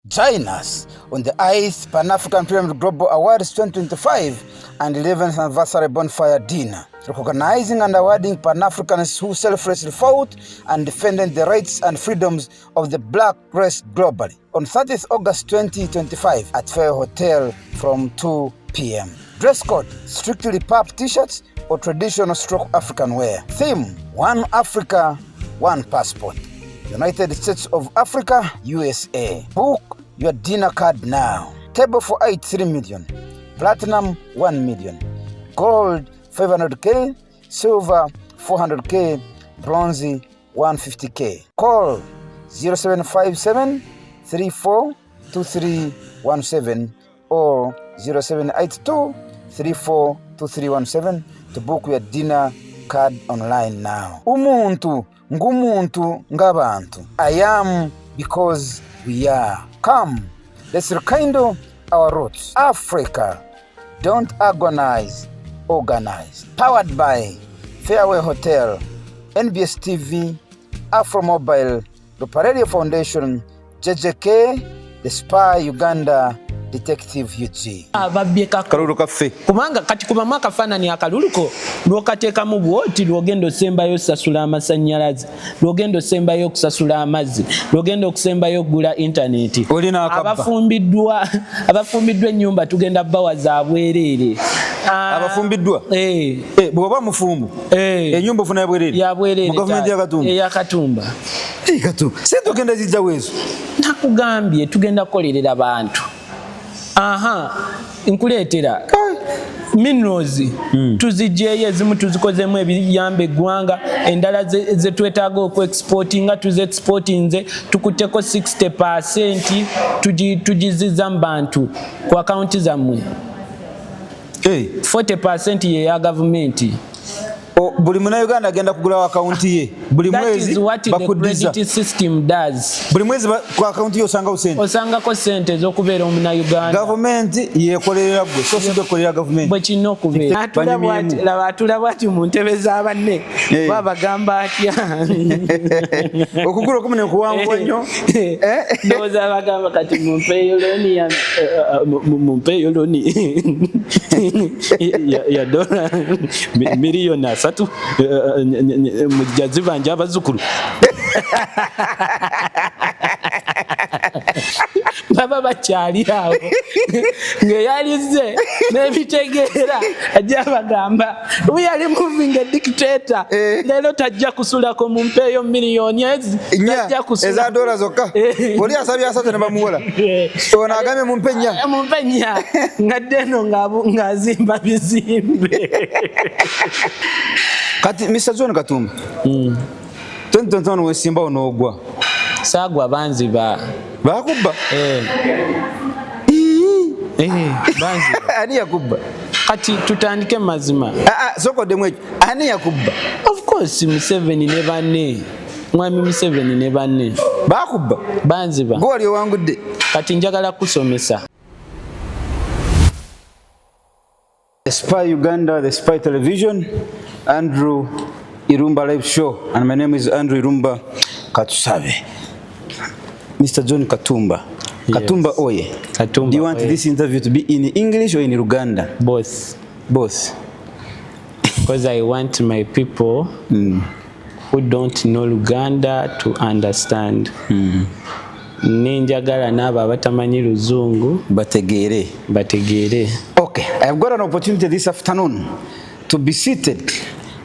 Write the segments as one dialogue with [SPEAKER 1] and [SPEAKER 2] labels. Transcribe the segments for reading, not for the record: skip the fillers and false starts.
[SPEAKER 1] Join us on the 8th Pan-African Pyramid Global Awards 2025 and 11th Anniversary Bonfire Dinner, recognizing and awarding Pan-Africans who selflessly fought and defended the rights and freedoms of the black race globally. On 30th August 2025 at Fair Hotel from 2 p.m. Dress code, strictly pub t-shirts or traditional stroke African wear. Theme, One Africa, One Passport. United States of Africa, USA. Book your dinner card now. Table for 8, 3 million. Platinum, 1 million. Gold, 500K. Silver, 400K. Bronze, 150K. Call 0757 342317 or 0782 342317 to book your dinner card online now. Umuntu ngumuntu ngabantu. I am because we are. Come, let's rekindle our roots. Africa, don't agonize, organize. Powered by Fairway Hotel, NBS TV, Afro Mobile, Lupa Radio Foundation, JJK, The Spy Uganda, Detective UG.
[SPEAKER 2] Ababyeka kalulu kaffe kubanga kati kuba mwaka fanani akaluluko lwokateka mu bwoti lwogendo sembayo sasula amasannyalaze lwogendo sembayo kusasula amazzi lwogendo kusembayo gula internet abafumbiddwa ennyumba tugenda bawa za bwerere
[SPEAKER 1] abafumbiddwa bwoba mufumbu ennyumba ofuna ya bwerere mu gavumenti ya Katumba Katumba sente ogenda zijja wezo
[SPEAKER 2] nakugambye tugenda kukolerera abantu. Nkuleetera minerals tuzijjeyo ezimu tuzikozemu ebiyamba eggwanga endala ze twetaaga okuexportinga tuziexportinze tukuteko 60% tugiziza mu bantu ku akaunti zammwe 40% ye ya gavumenti.
[SPEAKER 1] Buli Munnayuganda agenda kugula akaunti ye buli mwezi bakuddiza.
[SPEAKER 2] That is what the credit system does.
[SPEAKER 1] Buli mwezi ku akaunti ye
[SPEAKER 2] osangako sente ez'okubeera Omunnayuganda.
[SPEAKER 1] Gavumenti yeekolerera gwe so si gwekolera gavumenti.
[SPEAKER 2] Bwe kirina okubeera. Atula bw'ati mu ntebe z'abanne babagamba atya.
[SPEAKER 1] Okugula okumu ne kuwanvu ennyo.
[SPEAKER 2] Ndowooza bagamba kati mumpeeyo looni ya dola miliyoni 3 mujazi banje abazukulu baba bakyali awo ng'eyalize n'ebitegeera ajja bagamba we are moving a dictator leero tajja kusulako mu mpeeyo miliyoni tajja kusula
[SPEAKER 1] eza dola zokka oli asabye asatu ne bamuwola ono agambye mumpe nnya
[SPEAKER 2] ngadde eno ng'azimba bizimbe.
[SPEAKER 1] Kati Mr. John Katumba 2021 wesimba onoogwa
[SPEAKER 2] saagwa banziba
[SPEAKER 1] bakubba
[SPEAKER 2] banziba
[SPEAKER 1] ani yakubba
[SPEAKER 2] kati tutandike mazima
[SPEAKER 1] sokoddemu ekyo ani yakubba
[SPEAKER 2] of course Museveni ne banne mwami Museveni ne banne
[SPEAKER 1] bakubba
[SPEAKER 2] banziba
[SPEAKER 1] gwe wali owangudde
[SPEAKER 2] kati njagala kusomesa.
[SPEAKER 1] The Spy Uganda, The Spy Television, Andrew Irumba Live Show, and my name is Andrew Irumba Katusabe. Mr. John Katumba. Yes. Katumba Oye.
[SPEAKER 2] Katumba
[SPEAKER 1] Do you want this interview to be in English or in Luganda?
[SPEAKER 2] Both.
[SPEAKER 1] Both.
[SPEAKER 2] Because I want my people who don't know Luganda to understand. Ninjagala n'abo abatamanyi Luzungu bategeere.
[SPEAKER 1] Okay, I've got an opportunity this afternoon to be seated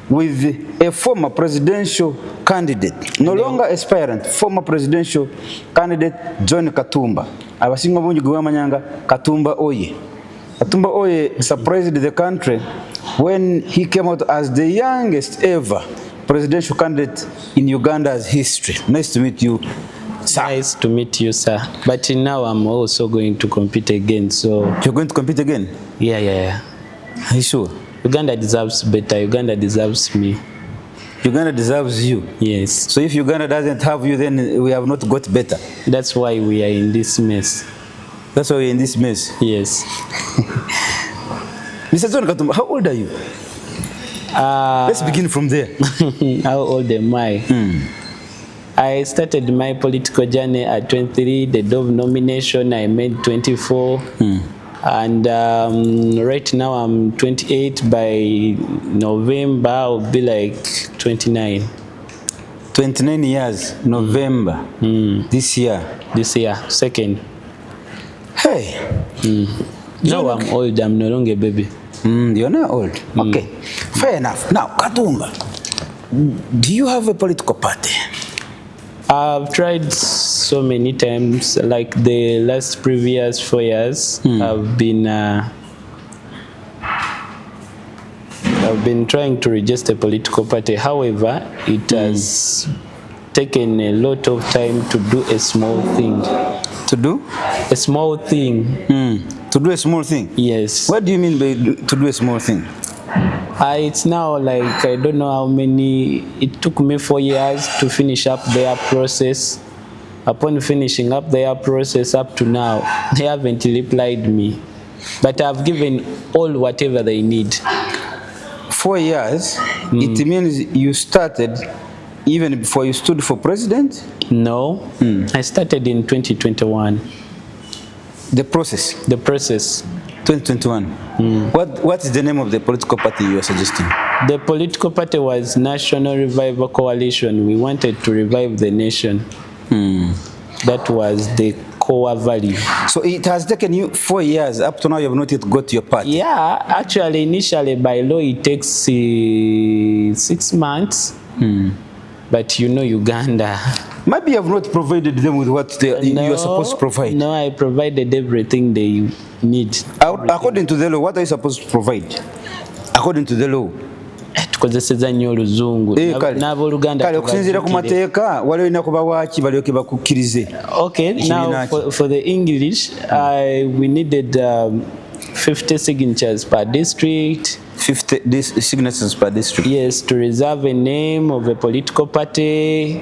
[SPEAKER 1] with a former presidential candidate, no longer aspirant, former presidential candidate John Katumba. Abasinga bungi gwe bamanyanga Katumba Oye. Katumba Oye surprised the country when he came out as the youngest ever presidential candidate in Uganda's history. Nice to meet you, sir.
[SPEAKER 2] Nice to meet you, sir. But now I'm also going to compete again. So
[SPEAKER 1] you're going to compete again?
[SPEAKER 2] Yeah.
[SPEAKER 1] Are you sure?
[SPEAKER 2] Uganda deserves better. Uganda deserves me.
[SPEAKER 1] Uganda deserves you?
[SPEAKER 2] Yes.
[SPEAKER 1] So if Uganda doesn't have you, then we have not got better?
[SPEAKER 2] That's why we are in this mess.
[SPEAKER 1] That's why we're in this mess?
[SPEAKER 2] Yes.
[SPEAKER 1] Mr. John Katumba, how old are you? Let's begin from there.
[SPEAKER 2] How old am I? I started my political journey at 23. The Dove nomination I made 24. And right now I'm 28. By November I'll be like 29.
[SPEAKER 1] 29 years, November. This year.
[SPEAKER 2] This year, second.
[SPEAKER 1] Hey.
[SPEAKER 2] Now I'm old. I'm no longer a baby.
[SPEAKER 1] You're not old. Okay. Fair enough. Now, Katumba, do you have a political party?
[SPEAKER 2] I've tried so many times. Like the last previous 4 years, I've been trying to register a political party. However, it has taken a lot of time to do a small thing.
[SPEAKER 1] To do?
[SPEAKER 2] A small thing.
[SPEAKER 1] To do a small thing?
[SPEAKER 2] Yes.
[SPEAKER 1] What do you mean by to do a small thing?
[SPEAKER 2] It's now like, I don't know how many, it took me 4 years to finish up their process. Upon finishing up their process up to now, they haven't replied me. But I've given all whatever they need.
[SPEAKER 1] 4 years? It means you started even before you stood for president?
[SPEAKER 2] No, I started in 2021.
[SPEAKER 1] The process?
[SPEAKER 2] The process.
[SPEAKER 1] 2021. What is the name of the political party you are suggesting?
[SPEAKER 2] The political party was National Revival Coalition. We wanted to revive the nation. That was the core value.
[SPEAKER 1] So it has taken you 4 years. Up to now, you have not yet got your party.
[SPEAKER 2] Yeah, actually, initially by law, it takes 6 months. But you know, Uganda.
[SPEAKER 1] Maybe you have not provided them with what you are supposed to provide.
[SPEAKER 2] No, I provided everything they need.
[SPEAKER 1] According to the law, what are you supposed to provide? According to the law.
[SPEAKER 2] Tukozeseza nnyo oluzungu n'abooluganda.
[SPEAKER 1] Okusinziira ku mateeka waliwo olina kuba waaki balyoke bakukkirize.
[SPEAKER 2] Okay, now for the English, we needed 50 signatures per district.
[SPEAKER 1] 50 signatures per district.
[SPEAKER 2] Yes, to reserve a name of a political party,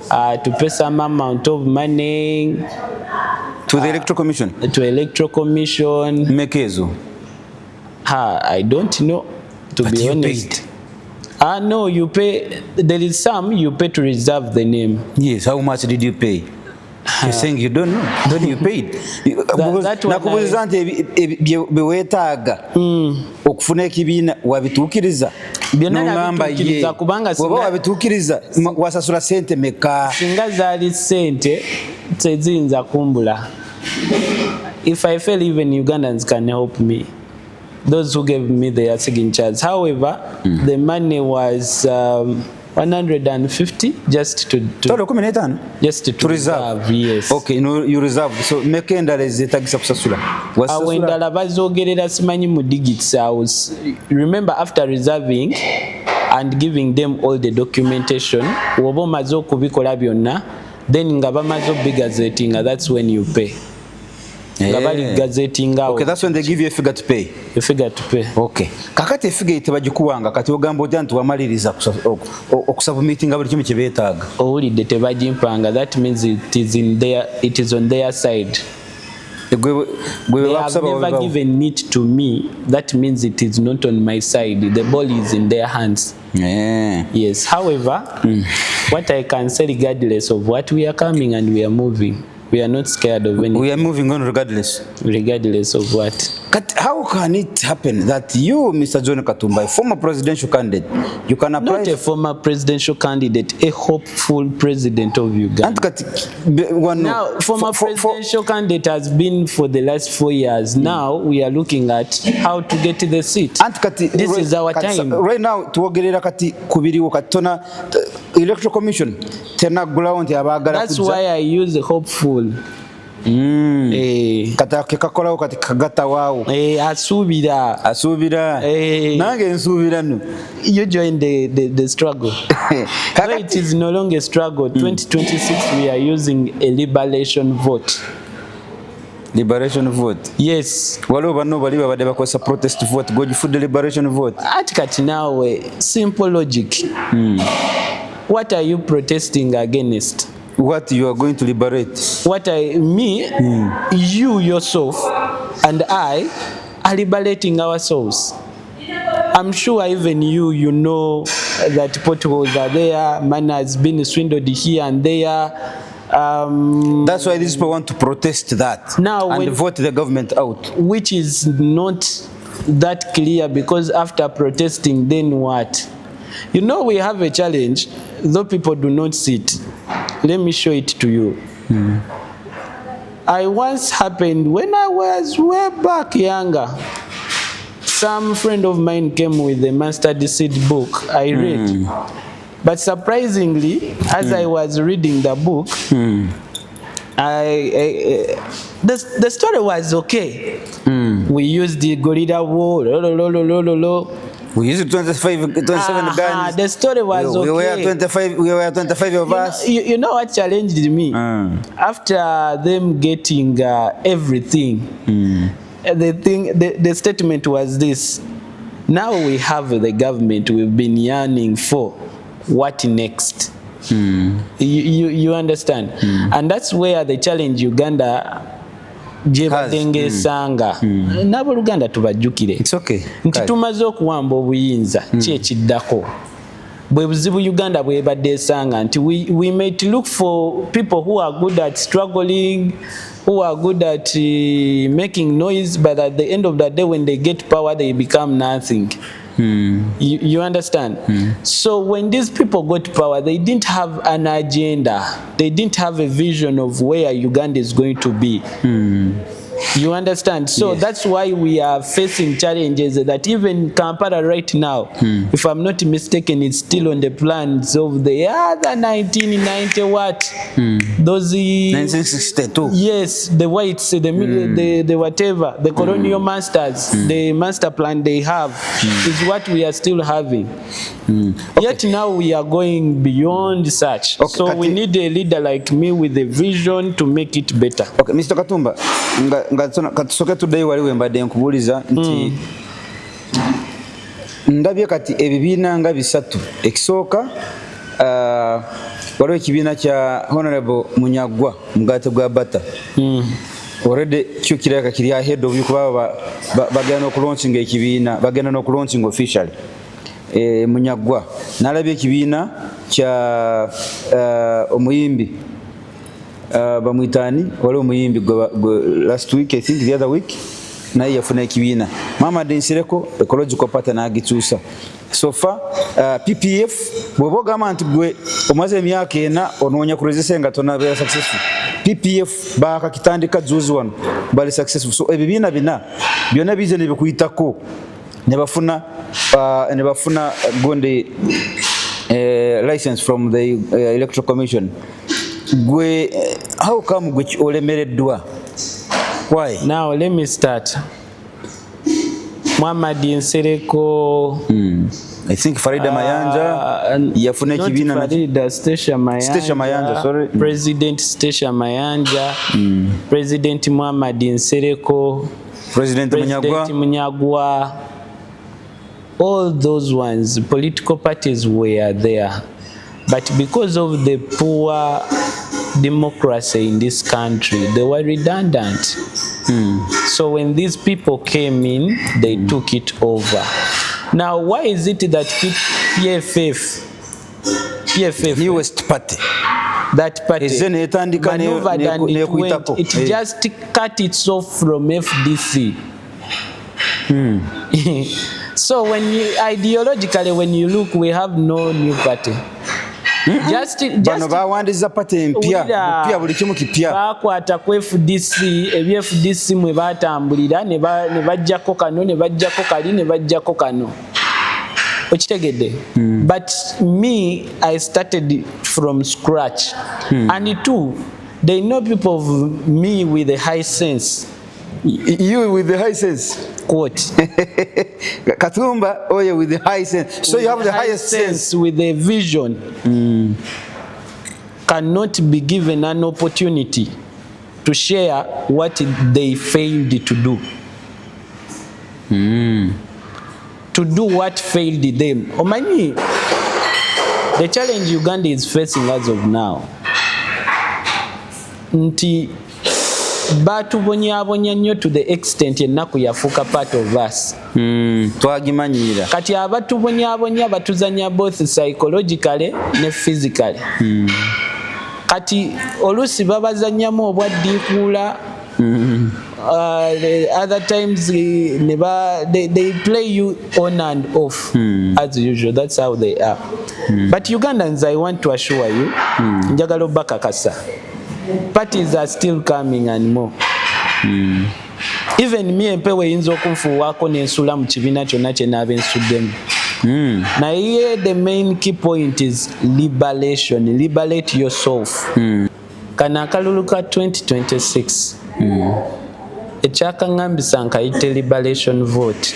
[SPEAKER 2] to pay some amount of money
[SPEAKER 1] to the electoral commission.
[SPEAKER 2] To electoral commission.
[SPEAKER 1] Mekezo.
[SPEAKER 2] I don't know, to
[SPEAKER 1] but
[SPEAKER 2] be honest. No, you pay. There is some you pay to reserve the name.
[SPEAKER 1] Yes. How much did you pay? You're saying you don't know. Then you paid. Nakubuuza nti bewetaaga okufuna ekibiina wabituukiriza. N'ongamba ye oba wabituukiriza wasasula sente meka.
[SPEAKER 2] Singa zaali sente teziyinza kumbula. If I fail, even Ugandans can help me. Those who gave me their signatures. However, the money was 150 just to reserve. Yes.
[SPEAKER 1] Okay, you reserved. So make endala ezitagisa kusasula.
[SPEAKER 2] Awendala bazogerera simanyi mu digits house. Remember, after reserving and giving them all the documentation, wobo mazo kubikola byonna, then nga bamazo bigazettinga, that's when you pay.
[SPEAKER 1] Okay, that's when they give you a figure to pay.
[SPEAKER 2] A figure to pay.
[SPEAKER 1] Okay. Kakati figure tebagikuwanga kati ogamba oti anti wamaliriza okusubmittinga buli kimu kye beetaaga.
[SPEAKER 2] Owulidde tebagimpanga, that means it is on their side. They have never given it to me. That means it is not on my side. The ball is in their hands.
[SPEAKER 1] Yeah.
[SPEAKER 2] Yes. However, what I can say, regardless of what, we are coming and we are moving. We are not scared of anything.
[SPEAKER 1] We are moving on regardless.
[SPEAKER 2] Regardless of what.
[SPEAKER 1] How can it happen that you, Mr. John Katumba, a former presidential candidate, you can apply?
[SPEAKER 2] Not a former presidential candidate, a hopeful president of Uganda. Now, former presidential candidate has been for the last 4 years. Now, we are looking at how to get to the seat. This is our time.
[SPEAKER 1] Right now, tuogerera kati kubiriwo katona electoral commission.
[SPEAKER 2] That's why I use hopeful.
[SPEAKER 1] Kakolawo kati kagata waawo. Asuubira. Nange nsuubira nno.
[SPEAKER 2] You join the struggle. So it is no longer a struggle. 2026 we are using a liberation vote.
[SPEAKER 1] Liberation vote.
[SPEAKER 2] Yes.
[SPEAKER 1] Waliwo banno bali babadde bakozesa protest vote. Gojifudde liberation vote.
[SPEAKER 2] Ati kati naawe simple logic. What are you protesting against?
[SPEAKER 1] What you are going to liberate?
[SPEAKER 2] You yourself, and I are liberating ourselves. I'm sure even you know that potholes are there, money has been swindled here and there.
[SPEAKER 1] That's why these people want to protest that
[SPEAKER 2] now
[SPEAKER 1] and vote the government out.
[SPEAKER 2] Which is not that clear, because after protesting, then what? You know, we have a challenge, though people do not see it. Let me show it to you. I once happened when I was way back younger. Some friend of mine came with a mustard seed book. I read. But surprisingly, as I was reading the book, the story was okay. We used the gorilla wool.
[SPEAKER 1] We used 27 guns.
[SPEAKER 2] The story was okay.
[SPEAKER 1] We were 25 of us.
[SPEAKER 2] You know what challenged me? After them getting everything, the statement was this: now we have the government we've been yearning for. What next? You understand? And that's where the challenge Uganda Jebadenge Sanga n'aboluganda tubajjukire.
[SPEAKER 1] It's okay.
[SPEAKER 2] Nti tumaze okuwamba obuyinza kyekiddako. Bwe buzibu Uganda bwebadde esanga nti we might look for people who are good at struggling, who are good at making noise, but at the end of the day when they get power they become nothing. You understand? So when these people got power, they didn't have an agenda. They didn't have a vision of where Uganda is going to be. You understand? So that's why we are facing challenges that even Kampala right now, if I'm not mistaken, it's still on the plans of the other 1990 what? Those
[SPEAKER 1] 1962.
[SPEAKER 2] Yes, the whites, the whatever, the colonial masters, the master plan they have is what we are still having. Yet now we are going beyond such. So we need a leader like me with a vision to make it better.
[SPEAKER 1] Okay, Mr. Katumba, katusoke tuddeyo wali wembadde nkubuuliza nti ndabye kati ebibiina nga bisatu. Ekisooka waliwo ekibiina kya Honorable Munyagwa Mugaate gwa Bata. Already kyo kiraka kiri ahead of you kuba bagenda okulaunchinga ekibiina, bagenda n'okulaunchinga officially. Munyagwa nalabye ekibiina kya omuyimbi bamwitani wali omuyimbi last week, I think the other week, naye yafuna ekibiina. Mama Densireko ecological party n'agikyusa. So far PPF bw'oba ogamba nti gwe omaze emyaka ena onoonya kuresise nga tonabeera successful, PPF bakakitandika juzi wano bali successful. So ebibiina bina byonna bize ne bikuyitako ne bafuna gonde license from the Electoral Commission. Gwe how come gwe olemereddwa? Why?
[SPEAKER 2] Now let me start. Muhammad Nsereko,
[SPEAKER 1] I think Farida Mayanja yafuna ekibiina
[SPEAKER 2] na Farida Stasha Mayanja,
[SPEAKER 1] sorry.
[SPEAKER 2] President Stasha Mayanja, President Muhammad Nsereko,
[SPEAKER 1] President
[SPEAKER 2] Munyagwa, all those ones, political parties were there. But because of the poor democracy in this country, they were redundant. So when these people came in, they took it over. Now, why is it that PFF,
[SPEAKER 1] newest party,
[SPEAKER 2] that party maneuvered and it just cut itself from FDC? So when ideologically, when you look, we have no new party.
[SPEAKER 1] Bano bawandiza pate mpya buli kimu kipya
[SPEAKER 2] bakwata ku FDC FDC mwe batambulira ne bajjako kano ne bajjako kali ne bajjako kano okitegedde. But me, I started from scratch. And two, they know people of me with a high sense.
[SPEAKER 1] You with the high sense?
[SPEAKER 2] Quote.
[SPEAKER 1] Katumba Oye with the high sense. So you have the highest sense.
[SPEAKER 2] With a vision. Cannot be given an opportunity to share what they failed to do. To do what failed them. Omani, the challenge Uganda is facing as of now. Nti batubonyaabonya nnyo to the extent ennaku yafuuka part of us.
[SPEAKER 1] Twagimanyira.
[SPEAKER 2] Kati abatubonyaabonya batuzanya both psychologically ne physically. Kati oluusi babazannyamu obwaddiikuula. Other times they play you on and off as usual. That's how they are. But Ugandans, I want to assure you, njagala bakakasa, parties are still coming and more. Even me empewe yinza okunfuuwaako n'ensula mu kibiina kyonna kye naaba ensuddemu. Naye the main key point is liberation. Liberate yourself. Kana akalulu ka 2026 ekyakaŋŋambisa nkayite liberation vote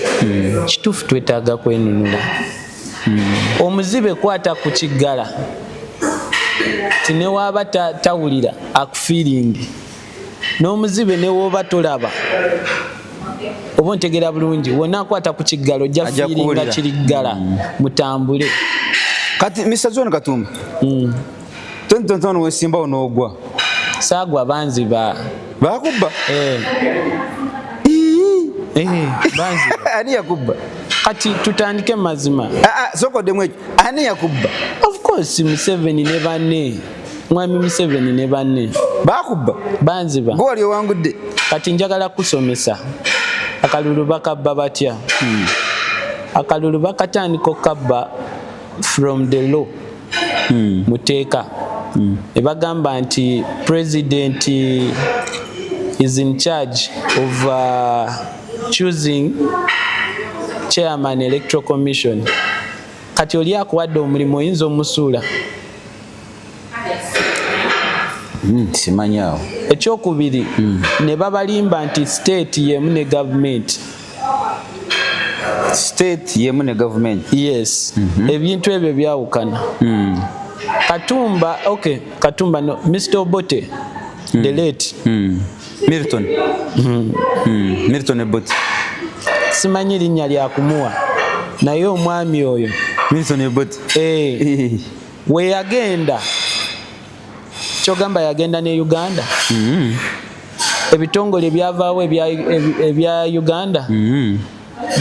[SPEAKER 2] kituufu twetaaga kwenunula. Omuzibe kwata ku kiggala ti ne waaba tawulira akufiiringi, n'omuzibe ne wooba tolaba oba ontegera bulungi, wonna akwata ku kiggala ojja fiiringa kiriggala. Mutambule.
[SPEAKER 1] Kati Mr. John Katumba 2021 wesimbawo n'ogwa.
[SPEAKER 2] Saagwa banziba.
[SPEAKER 1] Bakubba?
[SPEAKER 2] Banziba.
[SPEAKER 1] Ani yakubba?
[SPEAKER 2] Kati tutandike mazima.
[SPEAKER 1] Sokoddemu ekyo. Ani yakubba?
[SPEAKER 2] Of course Museveni ne banne. Mwami Museveni ne banne.
[SPEAKER 1] Bakubba?
[SPEAKER 2] Banziba.
[SPEAKER 1] Gwe wali owangudde?
[SPEAKER 2] Kati njagala kusomesa. Akalulu bakabba batya? Akalulu bakatandika okabba from the law. Muteeka. Ebagamba nti president is in charge of choosing chairman electoral commission. Kati oli akuwadde omulimu oyinza omusuula.
[SPEAKER 1] Simanyawo.
[SPEAKER 2] Ekyokubiri ne babalimba nti state yemu ne government.
[SPEAKER 1] State yemu ne government.
[SPEAKER 2] Yes. Ebintu ebyo byawukana. Katumba no, Mr. Obote, the late.
[SPEAKER 1] Milton. Milton Obote.
[SPEAKER 2] Simanyi linnya lya kumuwa. Naye omwami oyo.
[SPEAKER 1] Milton Obote.
[SPEAKER 2] We yagenda. Kyogamba yagenda ne Uganda. Ebitongole byavaawo ebya Uganda.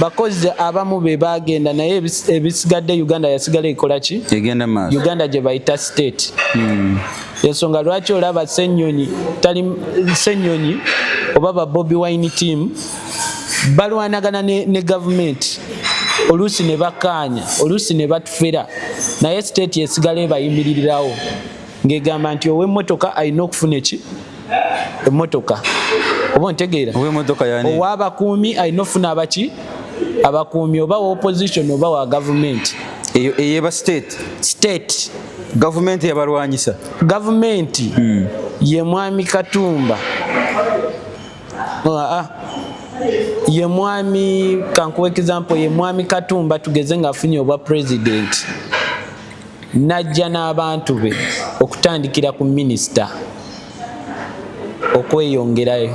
[SPEAKER 2] Bakozi abamu be bagenda naye ebisigadde Uganda yasigala ekola ki?
[SPEAKER 1] Egenda maaso.
[SPEAKER 2] Uganda gye bayita state. Ensonga lwaki olaba Ssenyonyi oba ba Bobi Wine team balwanagana ne government, oluusi ne bakaanya, oluusi ne batufera, naye state yesigala ebayimiririrawo ng'egamba nti ow'emmotoka alina okufuna eki? Emmotoka. Oba ontegeera?
[SPEAKER 1] Ow'emmotoka yani?
[SPEAKER 2] Ow'abakuumi alina okufuna abaki? Abakuumi, oba wa opposition oba wa government.
[SPEAKER 1] Eyo eyeba state.
[SPEAKER 2] State.
[SPEAKER 1] Government yabalwanyisa.
[SPEAKER 2] Government ye mwami Katumba. Ye mwami, kankuwa example, ye mwami Katumba tugeze nga afunye obwa president. Najja n'abantu be okutandikira ku minisita okweyongerayo.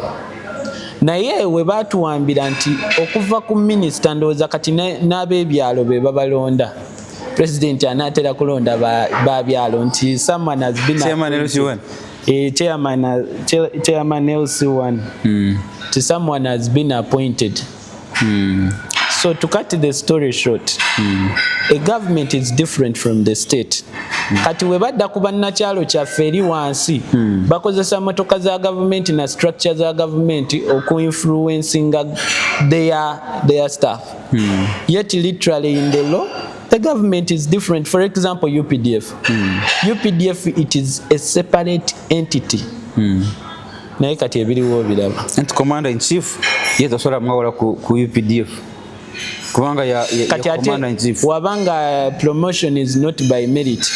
[SPEAKER 2] Naye we batuwambira nti okuva ku minisita ndowooza kati n'ab'ebyalo be babalonda. President anaatera kulonda ba byalo nti someone has been
[SPEAKER 1] Chairman LC1.
[SPEAKER 2] Chairman LC1. Someone has been appointed. So to cut the story short, a government is different from the state. Kati we badda ku bannakyalo kyaffe eri wansi bakozesa motoka za government na structure za government oku-influencinga their staff. Yet literally in the law, the government is different. For example, UPDF. UPDF, it is a separate entity. Naye kati ebiriwo biraba.
[SPEAKER 1] And commander in chief yetasobola mwawula ku UPDF. Kubanga ya commander in chief.
[SPEAKER 2] Wabanga promotion is not by merit.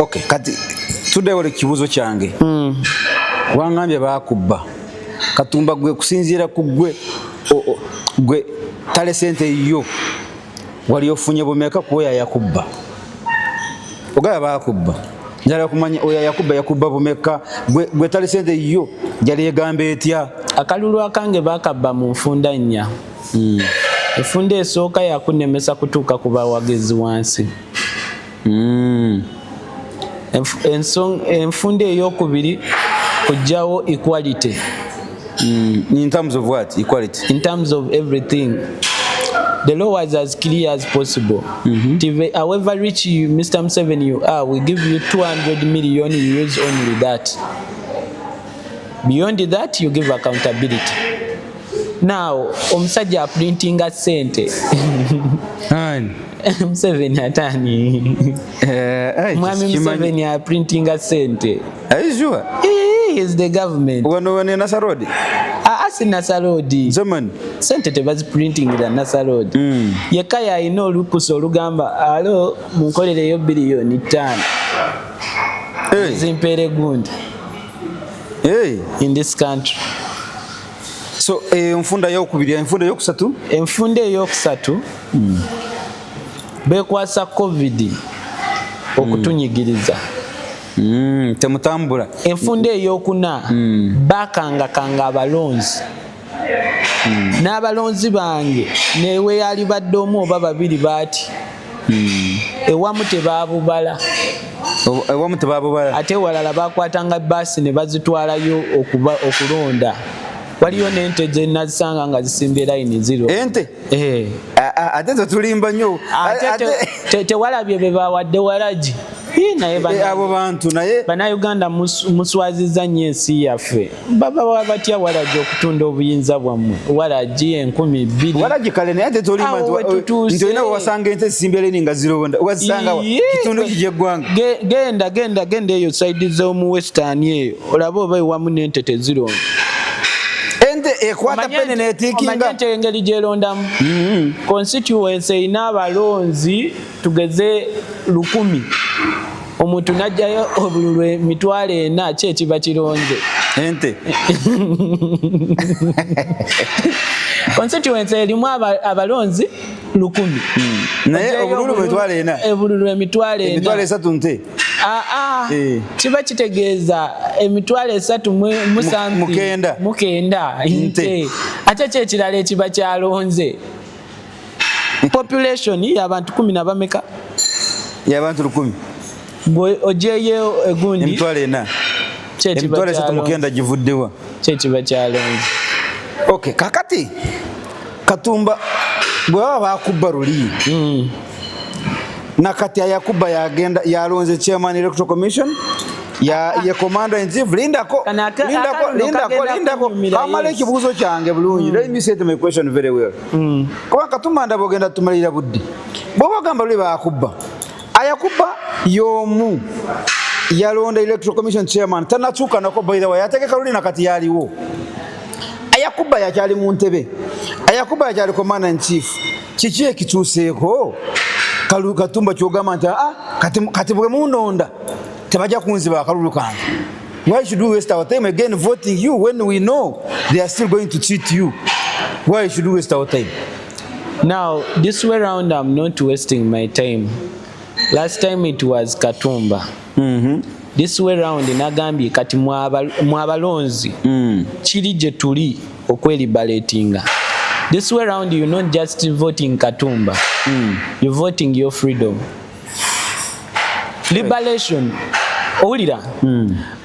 [SPEAKER 1] Okay, kati tuddewo ekibuuzo kyange. Wangambye bakubba. Katumba gwe kusinziira ku gwe tale sente yo wali ofunye bumeka kuoya yakubba. Ogaya bakubba. Njala kumanya oya yakubba bumeka gwe tale sente yo jali egambe etya.
[SPEAKER 2] Akalulu akange bakabba mu nfunda nnya. Efunda esooka yakunemesa kutuuka ku bawagezi wansi. Enfunda ey'okubiri kujjawo equality.
[SPEAKER 1] In terms of what? Equality?
[SPEAKER 2] In terms of everything. The law was as clear as possible. However rich you, Mr. Museveni, you are, we give you 200 million, you use only that. Beyond that, you give accountability. Now, omusajja printing a sente. Museveni atani. Mwami Museveni a printing a sente.
[SPEAKER 1] Are you sure?
[SPEAKER 2] He is the government.
[SPEAKER 1] Wano Nasarodi?
[SPEAKER 2] Asi Nasarodi.
[SPEAKER 1] Zaman.
[SPEAKER 2] Sente tebazi printing da Nasarodi. Yekaya ino olukusa olugamba alo munkolereyo biliyoni 5. Zimpere gundi. In this country.
[SPEAKER 1] So enfunda yokubiri, enfunda yokusatu?
[SPEAKER 2] Enfunda yokusatu. Bekwasa COVID okutunyigiriza.
[SPEAKER 1] Temutambula.
[SPEAKER 2] Enfunda eyokuna bakanga abalonzi. N'abalonzi bange newe yali baddomu oba babiri baati. Ewamu tebabubala. Ate walala bakwatanga basi ne bazitwalayo okulonda. Waliyo n'ente ze nazisanga nga zisimbye layini ziro.
[SPEAKER 1] Ente? Ate tulimba nnyo.
[SPEAKER 2] Tewalabye be bawadde Waragi.
[SPEAKER 1] Abo bantu naye
[SPEAKER 2] Bannayuganda muswaziza nnyo ensi yaffe. Baba batya Waragi okutunda obuyinza bwammwe. Waragi 12,000.
[SPEAKER 1] Waragi kale naye ate tolimba nti olina wasanga ente zisimbye layini nga zironda. Wazisanga kitundu ky'eggwanga.
[SPEAKER 2] Genda eyo side z'omu Western eyo. Olaba oba ewamu n'ente tezironda.
[SPEAKER 1] Ente ekwata pene netikinga.
[SPEAKER 2] Omanyente engeri gy'erondamu. Constituency erina abalonzi tugeze 1,000. Omuntu najjayo obululu 40,000 ki ekiba kironze.
[SPEAKER 1] Ente.
[SPEAKER 2] Constituency erimu abalonzi 1,000.
[SPEAKER 1] Naye obululu 40,000.
[SPEAKER 2] Obululu 40,000.
[SPEAKER 1] 3 nte.
[SPEAKER 2] Kiba kitegeeza 3 mukenda nte. Ate kyekirala ekiba kyalonze. Population y'abantu 10 na bameka?
[SPEAKER 1] Y'abantu 1,000.
[SPEAKER 2] Bwe ojeyo egundi
[SPEAKER 1] 40,000. Emitwalo 39 givuddewa.
[SPEAKER 2] Kyekiba kyalonze.
[SPEAKER 1] Okay, kakati Katumba bwe baba bakubba luli. Nakati ayakuba yagenda yalonze chairman electoral commission ya commander in chief lindako kamala ekibuuzo kyange bulungi. Let me say my question very well. Kuba Katumba ndabogenda tumalira buddi boba gamba luli bakubba ayakuba yomu yalonda electoral commission chairman tanachuka nako by the way yategeka luli nakati yaliwo ayakuba yakyali mu ntebe ayakuba yakyali commander in chief kiki ekituuseeko Katumba kyogamba nti kati bwe munonda tebajja kunziba akalulu kange. Why should we waste our time again voting you when we know they are still going to cheat you? Why should we waste our time?
[SPEAKER 2] Now, this way around, I'm not wasting my time. Last time it was Katumba. This way around, nagambye kati mwabalonzi kiri gye tuli okwelibalatinga. This way around, you're not just voting Katumba. You're voting your freedom. Liberation. Owulira.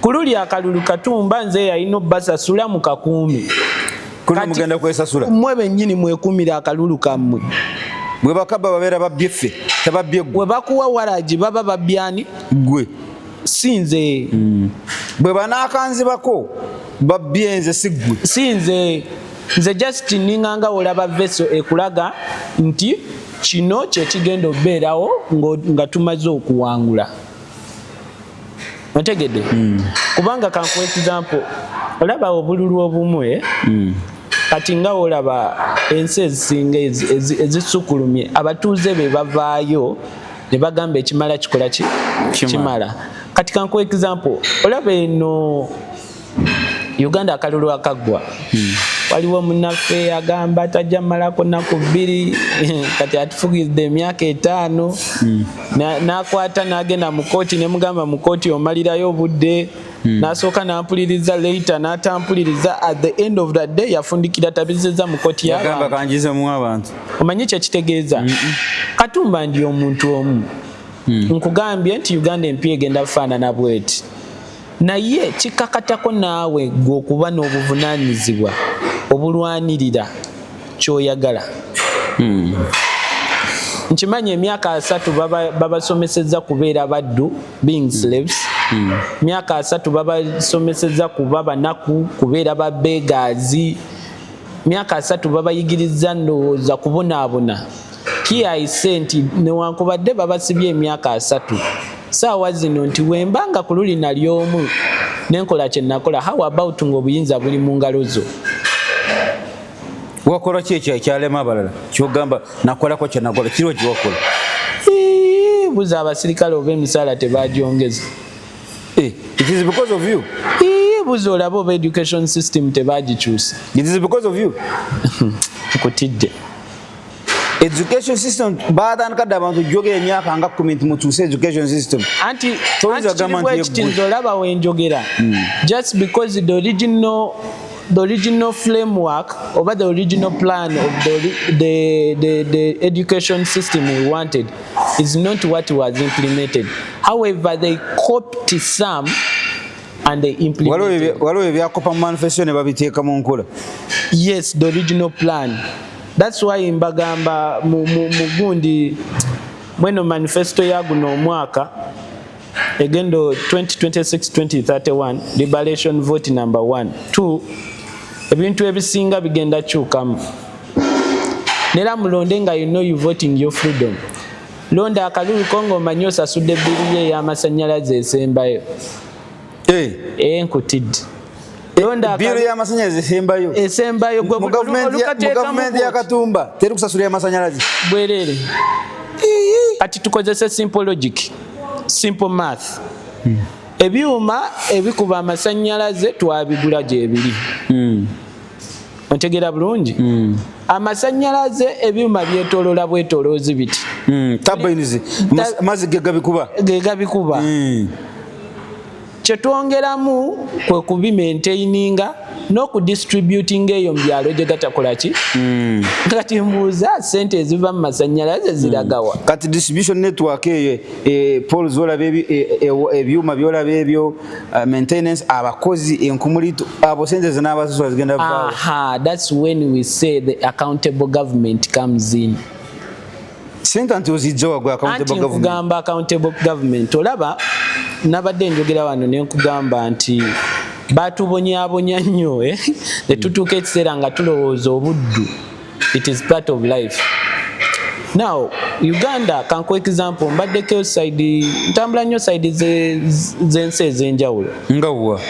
[SPEAKER 2] Kululi akalulu Katumba nze yalina basasula mu 10,000.
[SPEAKER 1] Kuli mugenda kwesasula.
[SPEAKER 2] Mmwe bennyini mwekumira akalulu kammwe.
[SPEAKER 1] Bwe bakaba babeera babyeffe tebabbye gwe.
[SPEAKER 2] Bwe bakuwa Waragi baba babbyani
[SPEAKER 1] gwe.
[SPEAKER 2] Sinze.
[SPEAKER 1] Bwe banaakanzibako babbye nze si gwe.
[SPEAKER 2] Sinze. Nze just ninganga olaba veso ekulaga nti kino kye kigenda obeerawo nga tumaze okuwangula. Otegedde? Kubanga kankuwa example olaba obululu obumwe kati nga olaba ensi ezisinga ezisukulumye abatuuze be bavaayo ne bagamba ekimala kikola kimala. Kati kankuwa example olaba eno Uganda akalulu akaggwa. Waliwo munnaffe agamba tajja malako nnaku 2 kati atufugidde emyaka 5 n'akwata n'agenda mu kooti ne mugamba mu kooti omalirayo obudde n'asooka n'ampuliriza later n'atampuliriza at the end of the day yafundikira tabizeza mu kooti
[SPEAKER 1] y'abantu kanjizemu abantu.
[SPEAKER 2] Omanyi kye kitegeeza Katumba ndi omuntu omu nkugambye nti Uganda empya egenda kufaanana bweti naye kikakatako naawe gwe okuba n'obuvunaanyizibwa obulwanirira kyoyagala. Nkimanyi emyaka 3 babasomesezza kubeera baddu, being slaves. Myaka 3 babasomesezza kuba banaku, kubeera babbeegaazi. Myaka 3 babayigiriza ndowooza kubonaabona. Kiyayise nti newankubadde babasibye emyaka 3 saawa zino nti wembanga ku lulina ly'omu nenkola kye nakola, how about ng'obuyinza buli mu ngalo zo?
[SPEAKER 1] Wakola ki ekyalema abalala kyogamba nakolako kye nakola kiriwo kyewakola?
[SPEAKER 2] Buza abasirikale oba emisaala tebagyongeza.
[SPEAKER 1] It is because of you.
[SPEAKER 2] Buza olaba oba education system tebagikyusa.
[SPEAKER 1] It is because of you.
[SPEAKER 2] Nkutidde.
[SPEAKER 1] Education system baatandikadde abantu jogera emyaka nga 10 nti mutuuse education system.
[SPEAKER 2] Anti kiriwo olaba wenjogera. Just because the original framework or the original plan of the education system we wanted is not what was implemented. However, they copied some and they implemented.
[SPEAKER 1] Waliwo ebyakopa mu manifesto ne babiteeka mu nkola.
[SPEAKER 2] Yes, the original plan. That's why mbagamba mugundi mweno manifesto ya guno omwaka egendo 2026-2031 liberation vote number 1 2 ebintu ebisinga bigenda kyukamu. Nera mulonde nga you know you voting your freedom. Londa akalulu kongo omanyi osasudde bbiri ye y'amasannyalaze esembayo. Nkutidde.
[SPEAKER 1] Biru ya masanyalaze
[SPEAKER 2] esembayo gwe
[SPEAKER 1] mu gavumenti ya Katumba teri kusasula ya masanyalaze
[SPEAKER 2] bwerere. Kati tukozese simple logic, simple math. Ebyuma ebikuba amasanyalaze twabigula gyebiri. Ontegera bulungi? Amasanyalaze ebyuma byetolola bwetoloozi biti.
[SPEAKER 1] Turbines mazzi gegabikuba.
[SPEAKER 2] Kyetwongeramu kwe kubimaintaininga n'okudistributinga eyo mu byalo gye gatakola ki. Kati mbuuza sente eziva mu masanyalaze ziragawa.
[SPEAKER 1] Kati distribution network eyo poles olaba ebyuma byolaba ebyo maintenance abakozi enkumulito abo sente zinaabasasula zigenda vaawo.
[SPEAKER 2] That's when we say the accountable government comes in.
[SPEAKER 1] Sente anti ozijjawa gwe accountable government.
[SPEAKER 2] Anti nkugamba accountable government olaba nabadde njogera wano ne nkugamba nti batubonyaabonya nnyo ne tutuuka ekiseera nga tulowooza obuddu. It is part of life. Now Uganda kankuwa example mbaddeko side ntambula nnyo side z'ensi ez'enjawulo.
[SPEAKER 1] Ngawwa?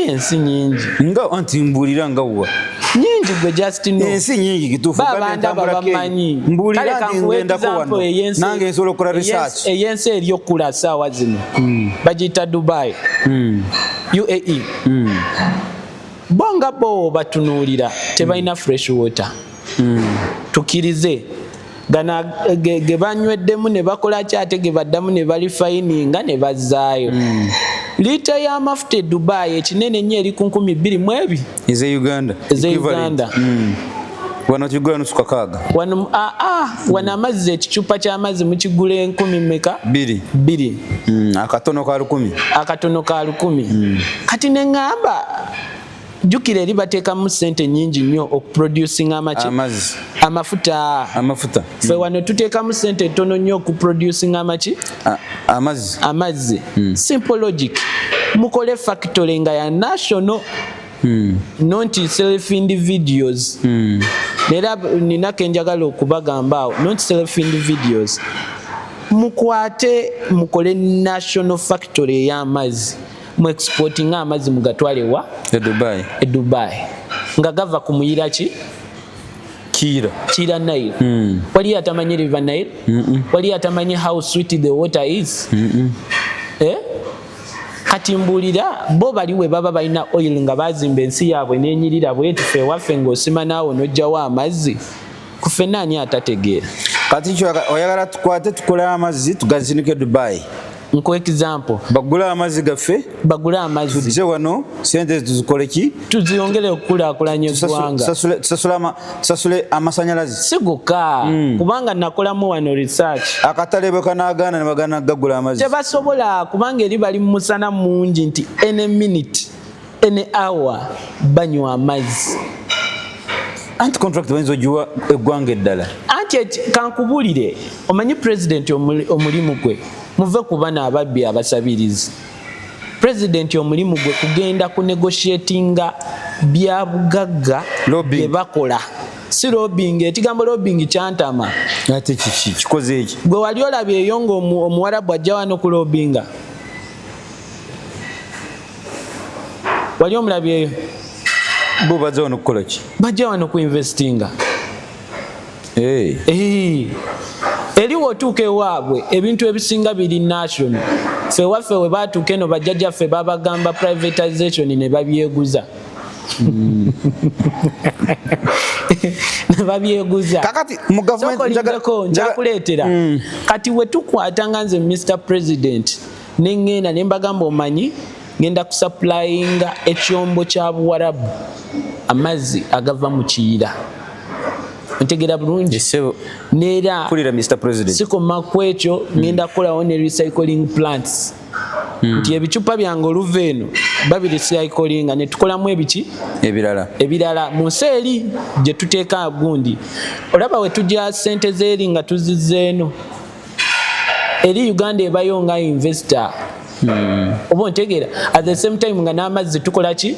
[SPEAKER 2] Ensi nyingi.
[SPEAKER 1] Anti mbuulira ngawwa?
[SPEAKER 2] Nyingi gwe just know.
[SPEAKER 1] Ensi nyingi kituufu
[SPEAKER 2] bamanyi.
[SPEAKER 1] Mbuulira nti ngendako wano nange nsobola okukola research.
[SPEAKER 2] Eyensi eryokula saawa zino bagiyita Dubai, UAE. Bonga bo batunuulira tebalina fresh water. Tukirize gana ge banyweddemu ne bakola kyate ge baddamu ne balifayininga ne bazzaayo. Lita ya mafuta e Dubai ekinene nnyo eri ku 12,000
[SPEAKER 1] eze Uganda. Wano kigula nusu kakaaga.
[SPEAKER 2] Wano amazzi ekicupa ky'amazzi mukigula 10 mmeka? 2.
[SPEAKER 1] Akatono ka 10.
[SPEAKER 2] Akatono ka 10. Kati ne ngamba jukira eri bateekamu ssente nnyingi nnyo okuproducing amafuta. Ffe wano tuteekamu ssente ntono nnyo okuproducing amazzi. Simple logic. Mukole factory nga ya national. Not self-individuals. Nera ninako enjagala okubagamba awo not self-individuals. Mukwate mukole national factory ey'amazzi. Mu exporting amazzi mugatwale wa? Dubai. Nga gava ku muyira ki? Kira Nile. Wali atamanyi River Nile? Wali atamanyi how sweet the water is? Kati mbuulira bo baliwe baba balina oil nga bazimba ensi yaabwe n'enyirira bwetu ffe waffe ng'osima naawo n'ojjawo amazzi kufe naani atategeera.
[SPEAKER 1] Kati oyagala tukwate tukole amazzi tugazinike Dubai.
[SPEAKER 2] nko example
[SPEAKER 1] bagula amazzi gaffe tuzze wano sente tuzikole ki
[SPEAKER 2] tuziyongere okukulaakulanya eggwanga
[SPEAKER 1] tusasule amasanyalazi
[SPEAKER 2] siguka kubanga nakolamu wano research
[SPEAKER 1] akatale bwe kanaagaana ne bagana gagula amazzi
[SPEAKER 2] tebasobola kubanga eri bali musana mungi nti any minute any hour banywa amazzi
[SPEAKER 1] anti contract bayinza ogiwa eggwanga eddala
[SPEAKER 2] anti kankubulire omanyi president omulimu gwe muve ku bana ababbi abasabirizi president omulimu gwe kugenda ku negotiatinga bya bugagga bye bakola si lobbying ekigambo lobbying kyantama
[SPEAKER 1] ate kikoze eki
[SPEAKER 2] gwe wali olabye eyo ng'omuwarabu ajja wano ku lobbinga wali omulabyeyo
[SPEAKER 1] bo bajja wano kukola ki
[SPEAKER 2] bajja wano ku investinga eri wotuuka ewaabwe ebintu ebisinga biri national ffe waffe we baatuuka eno bajjajjaffe babagamba privatization ne babyeguza ne babyeguza
[SPEAKER 1] kakati mu government
[SPEAKER 2] njakuleetera kati we tukwata nga nze Mr. President neŋŋenda ne mbagamba omanyi ngenda kusupplyinga ekyombo kya Buwarabu amazzi agava mu Kiyira ntegera bulungi neera
[SPEAKER 1] kulira Mr. President
[SPEAKER 2] sikoma kwekyo ngenda kukolawo ne recycling plants nti ebicupa byange oluva eno babirecyclinga ne tukolamu ebiki ebirala mu nsi eri gye tuteeka gundi olaba we tujja ssente z'eri nga tuzizza eno eri Uganda ebayo nga investor oba ontegeera at the same time nga n'amazzi tukola ki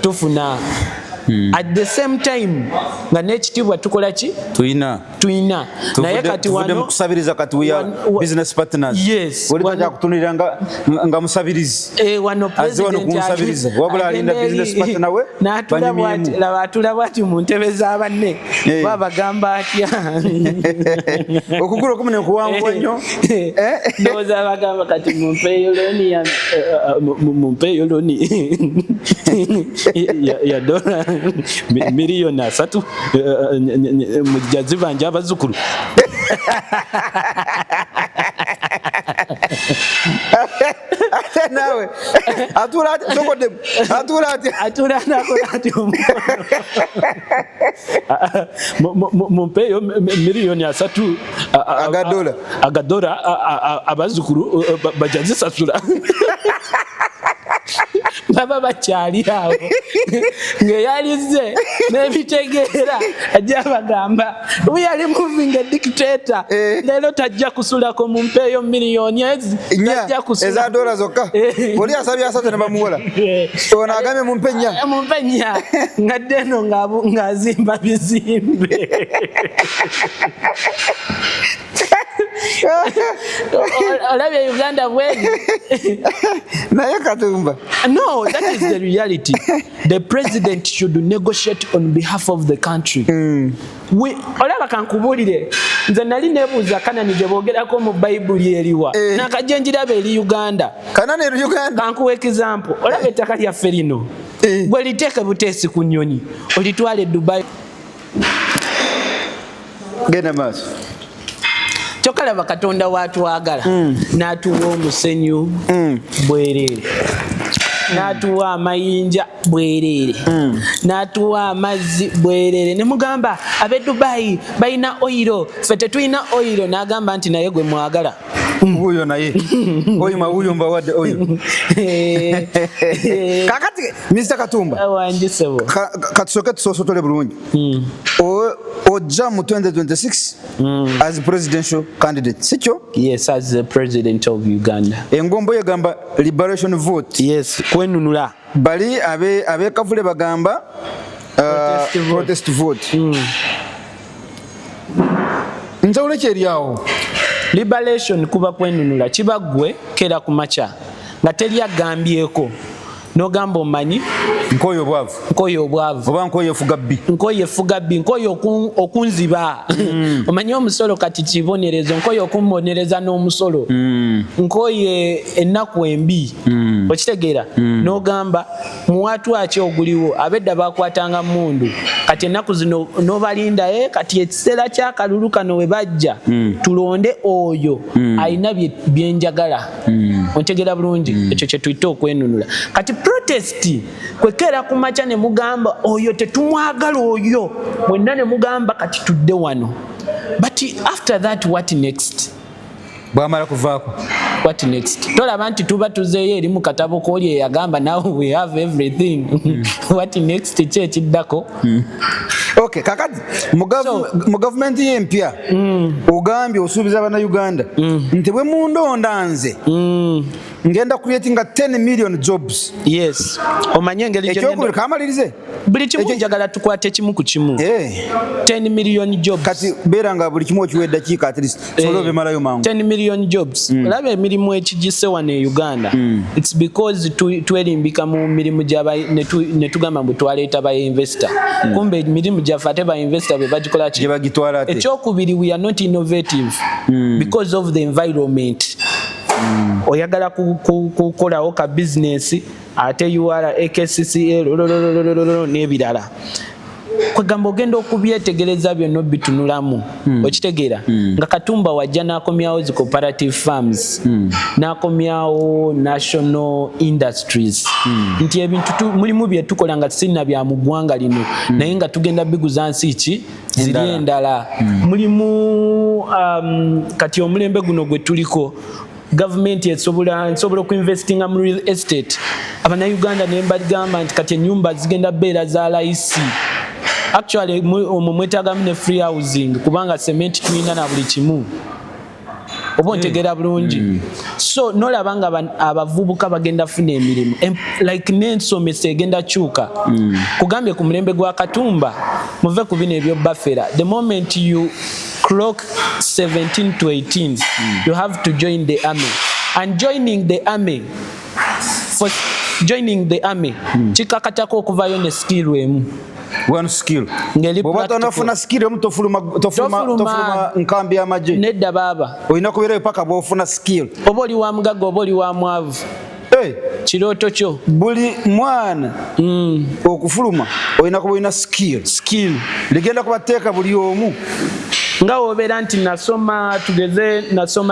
[SPEAKER 2] tufuna at the same time nga n'ekitiibwa tukola ki
[SPEAKER 1] tuyina
[SPEAKER 2] naye kati wano
[SPEAKER 1] kusabiriza kati we are business partners
[SPEAKER 2] yes
[SPEAKER 1] oli tajja kutunira nga musabirizi
[SPEAKER 2] wano president
[SPEAKER 1] kumusabiriza wabula alinda business partner we
[SPEAKER 2] atula bwati mu ntebe z'abanne babagamba atya
[SPEAKER 1] okugula okumu ne kuwangwa nnyo
[SPEAKER 2] ndowooza bagamba kati mumpeeyo loni ya dola miliyoni 3 mujja zibanja abazukulu
[SPEAKER 1] nawe
[SPEAKER 2] atula ati mumpeeyo miliyoni 3 agadola abazukulu bajja zisasula baba bakyali awo ng'eyalize n'ebitegeera ajja bagamba we are moving a dictator leero tajja kusulako mumpeeyo miliyoni tajja kusula
[SPEAKER 1] eza dola zokka oli asabye asatu ne bamuwola ono agambye mumpe nnya
[SPEAKER 2] ngadde eno ng'azimba bizimbe olabye Uganda bweri
[SPEAKER 1] naye Katumba
[SPEAKER 2] no that is the reality the president should negotiate on behalf of the country olaba kankubulire nze nali nebuuza Kanani gye boogerako mu bayibuli eriwa nakajja njiraba eri Uganda kankuwa example olaba ettaka lyaffe lino gwe liteeke buteesi ku nnyonyi olitwale Dubai
[SPEAKER 1] genda maaso
[SPEAKER 2] kyokalaba Katonda waatwagala n'atuwa omusenyu bwereere n'atuwa amayinja bwereere n'atuwa amazzi bwereere ne mugamba ab'e Dubai balina oyiro ffe tetulina oyiro n'agamba nti naye gwe mwagala
[SPEAKER 1] wuyo naye wuyo mbawadde oyo kakati Mr. Katumba
[SPEAKER 2] wanjisebo
[SPEAKER 1] katusooke tusoosotole bulungi ojja mu 2026 as presidential candidate sikyo
[SPEAKER 2] yes as the president of Uganda
[SPEAKER 1] engombo yegamba liberation vote
[SPEAKER 2] yes kwenunula
[SPEAKER 1] bali abekavule bagamba protest vote njawulo ki eri awo
[SPEAKER 2] liberation kuba kwenunula kiba ggwe kera ku makya nga teri agambyeko n'ogamba omanyi
[SPEAKER 1] nkoyo obwavu oba nkoyo
[SPEAKER 2] efuga bbi nkoyo okunziba omanyi omusolo kati kibonerezo nkoyo okumbonereza n'omusolo nkoyo ennaku embi okitegeera n'ogamba muwatwaki oguliwo abedda bakwatanga mundu kati ennaku zino n'obalinda kati ekiseera kyakalulu kano we bajja tulonde oyo alina byenjagala ontegeera bulungi ekyo kye tuyita okwenunula kati protest kwekera ku makya ne mugamba oyo tetumwagala oyo mwenna ne mugamba kati tudde wano but after that what next
[SPEAKER 1] bwamala kuvaako
[SPEAKER 2] what next tolaba nti tuba tuzeeyo eri mu katabo kooli eyagamba now we have everything what next kye kiddako
[SPEAKER 1] okay kakati mu gavumenti y'empya ogambye osuubiza bannayuganda nti bwe mundonda nze ngenda creating 10 million jobs.
[SPEAKER 2] Yes. Omanye ngeri
[SPEAKER 1] gyegenda kamalirize
[SPEAKER 2] buli kimu njagala tukwate kimu ku kimu 10 million jobs
[SPEAKER 1] kati beera nga buli kimu okiwa eddakiika at least solo bemalayo mangu
[SPEAKER 2] 10 million jobs olaba emirimu ekigise wano e Uganda it's because twerimbika mu mirimu ne tugamba mbu twaleeta ba investor kumbe emirimu gyaffe ate ba investor be bagikola ki
[SPEAKER 1] bagitwala ate
[SPEAKER 2] ekyokubiri we are not innovative because of the environment oyagala kukolawo ka business ate UR AKCCL n'ebirala kwegamba ogenda okubyetegereza byonna bitunulamu okitegeera nga Katumba wajja n'akomyawo zi cooperative farms n'akomyawo national industries nti ebintu mulimu bye tukola nga sinna bya mu ggwanga lino naye nga tugenda biguza nsi ki ziri endala mulimu kati omulembe guno gwe tuliko government esobola okuinvestinga mu real estate abannayuganda ne mbagamba nti kati ennyumba zigenda beera za layisi actually mwetagamu ne free housing kubanga cement tulina na buli kimu oba ntegeera bulungi so nolaba nga abavubuka bagenda funa emirimu like n'ensomesa egenda kyuka kugambye ku mulembe gwa Katumba muve ku bino ebyobafera the moment you clock 17 to 18 you have to join the army and joining the army kikakatako okuvayo ne skill emu
[SPEAKER 1] one skill bwoba tonafuna skill emu tofuluma nkambi y'amagye
[SPEAKER 2] nedda baaba
[SPEAKER 1] olina kubeerayo paka bwofuna skill
[SPEAKER 2] oba oli wa mugaga oba oli wa mwavu kirooto kyo
[SPEAKER 1] buli mwana okufuluma olina kuba olina skill ligenda kubateeka buli omu
[SPEAKER 2] nga wobeera nti nasoma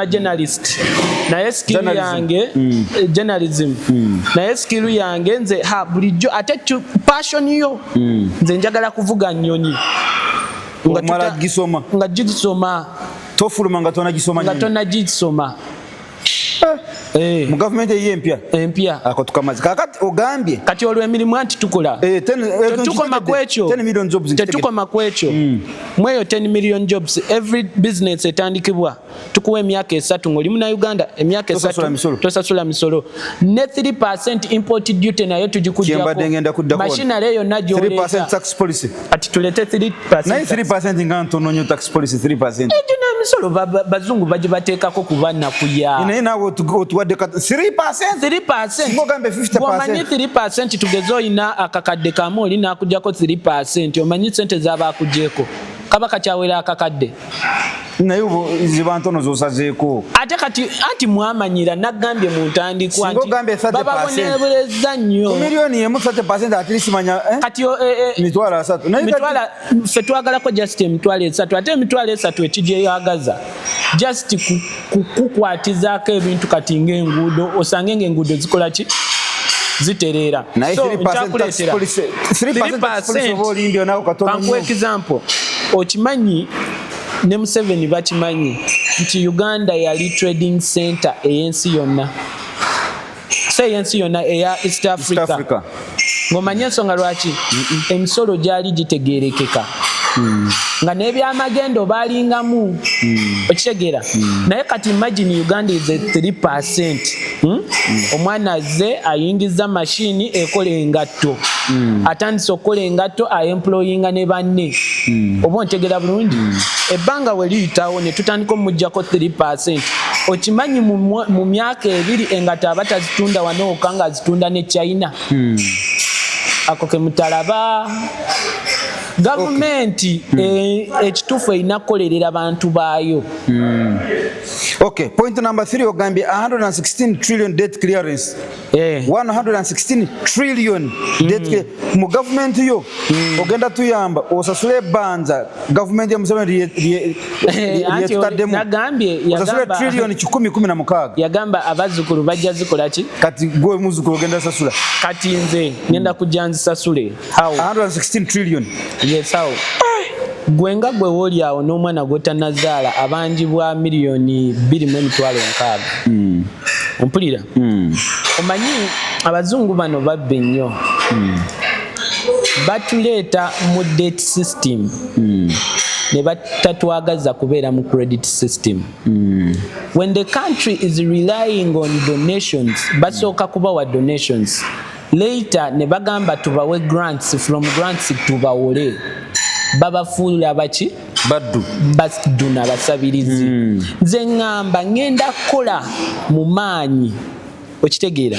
[SPEAKER 2] journalist naye skill yange journalism naye skill yange nze bulijjo ate passion yo nze njagala kuvuga nnyonyi nga gigisoma
[SPEAKER 1] tofuluma nga
[SPEAKER 2] tonagisoma
[SPEAKER 1] mu gavumenti ey'empya ako tukamazi kakati ogambye
[SPEAKER 2] kati olwo emirimu anti tukola tetukoma ku ekyo mweyo 10 million jobs every business etandikibwa tukuwa emyaka 3 ng'oli Munnayuganda emyaka 3 tosasula misolo ne 3% import duty nayo tugikugyako machinery yonna gy'oleeta kati tulete 3%
[SPEAKER 1] naye 3% nga ntono nnyo tax policy 3%
[SPEAKER 2] egyo n'emisolo bazungu bagibateekako kuba nakuya
[SPEAKER 1] naye naawe otuwadde 3% ngogambe 50%.
[SPEAKER 2] Omanyi 3% tugeze oyina akakadde kamu oli n'akuggyako 3% omanyi sente z'abaakugyeko kaba kakyawera akakadde
[SPEAKER 1] naye ziba ntono z'osazeeko
[SPEAKER 2] ate kati anti mwamanyira naggambye mu ntandikwa nti bababonereza nnyo
[SPEAKER 1] miliyoni emu 30% at least manya
[SPEAKER 2] kati
[SPEAKER 1] mitwalo 3
[SPEAKER 2] ffe twagalako just emitwalo 3 ate emitwalo 3 ekigyeyagaza just kukukwatizaako ebintu kati ng'enguudo osange ng'enguudo zikola ki zitereera kankuwa example okimanyi ne Museveni bakimanyi nti Uganda yali trading center ey'ensi yonna ey'ensi yonna eya East Africa ng'omanye ensonga lwaki emisolo gyali gitegeerekeka nga n'ebyamagendo baalingamu okitegeera naye kati imagine Uganda is 3%. Omwana azze ayingiza mashini ekola engatto atandise okukola engatto aemployinga ne banne oba ontegeera bulungi ebbanga we liyitawo ne tutandika omuggyako 3% okimanyi mu myaka ebiri engata abatazitunda wano okanga azitunda ne China. Ako ke mutalaba gavumenti ekituufu erina kukolerera abantu baayo.
[SPEAKER 1] Okay, point number 3 ogambye 116 trillion debt clearance. 116 trillion debt clearance. Mu government yo ogenda tuyamba osasule banja government ya Museveni yetutaddemu osasule trillion 10-16
[SPEAKER 2] yagamba abazzukulu bajja zikola ki
[SPEAKER 1] kati gwe muzzukulu ogenda sasula
[SPEAKER 2] kati nze ngenda kujja nzisasule how
[SPEAKER 1] 116 trillion.
[SPEAKER 2] Yes, how gwenga gwe woli awo n'omwana gw'otannazaala abanjibwa miliyoni 2.6. Ompulira omanyi abazungu bano babbe nnyo batuleeta mu debt system ne batatwagaza kubeera mu credit system. When the country is relying on donations basooka kubawa donations, later ne bagamba tubawe grants, from grants tubawole babafuula abaki baddu n'abasabirizi. Nze ngamba ngenda kukola mu maanyi okitegeera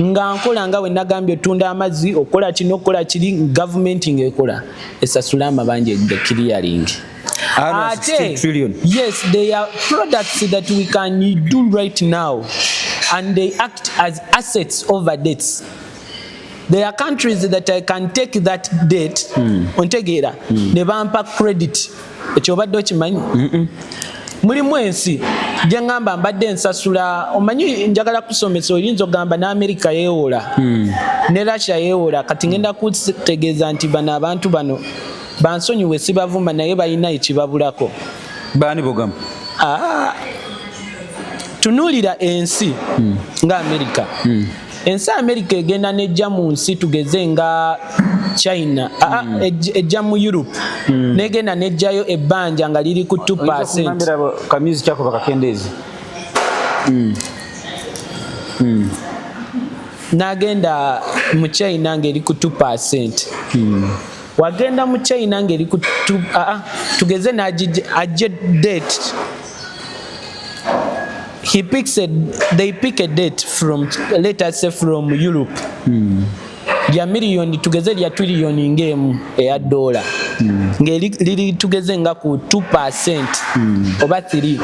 [SPEAKER 2] nga nkola nga we nagambye otunda amazzi okola kino okola kiri gavumenti ng'ekola esasula amabanja the clearing. Yes, they are products that we can do right now and they act as assets over debts. There are countries that I can take that debt ontegeera ne bampa credit ekyo obadde okimanyi. Mulimu ensi gye ngamba mbadde nsasula omanyi njagala kusomesa oyinza ogamba n'Amerika yeewola ne Russia yeewola kati ngenda kutegeeza nti bano abantu bano bansonyiwe sibavumba naye balina ekibabulako.
[SPEAKER 1] Baani bogamba?
[SPEAKER 2] Tunuulira ensi nga Amerika. Ensi Amerika egenda nejja mu nsi tugeze nga China, ejja mu Europe negenda nejjayo ebbanja nga liri ku 2%.
[SPEAKER 1] Kamizi kyako bakakendezi.
[SPEAKER 2] Nagenda mu China ngeri ku 2%. Wagenda mu China ngeri ku tugeze ajje date. They pick a date from, let us say, from Europe. Ya miliyoni tugeze lya trillioni ngemu eya dola. Liri tugeze nga ku 2% oba 3.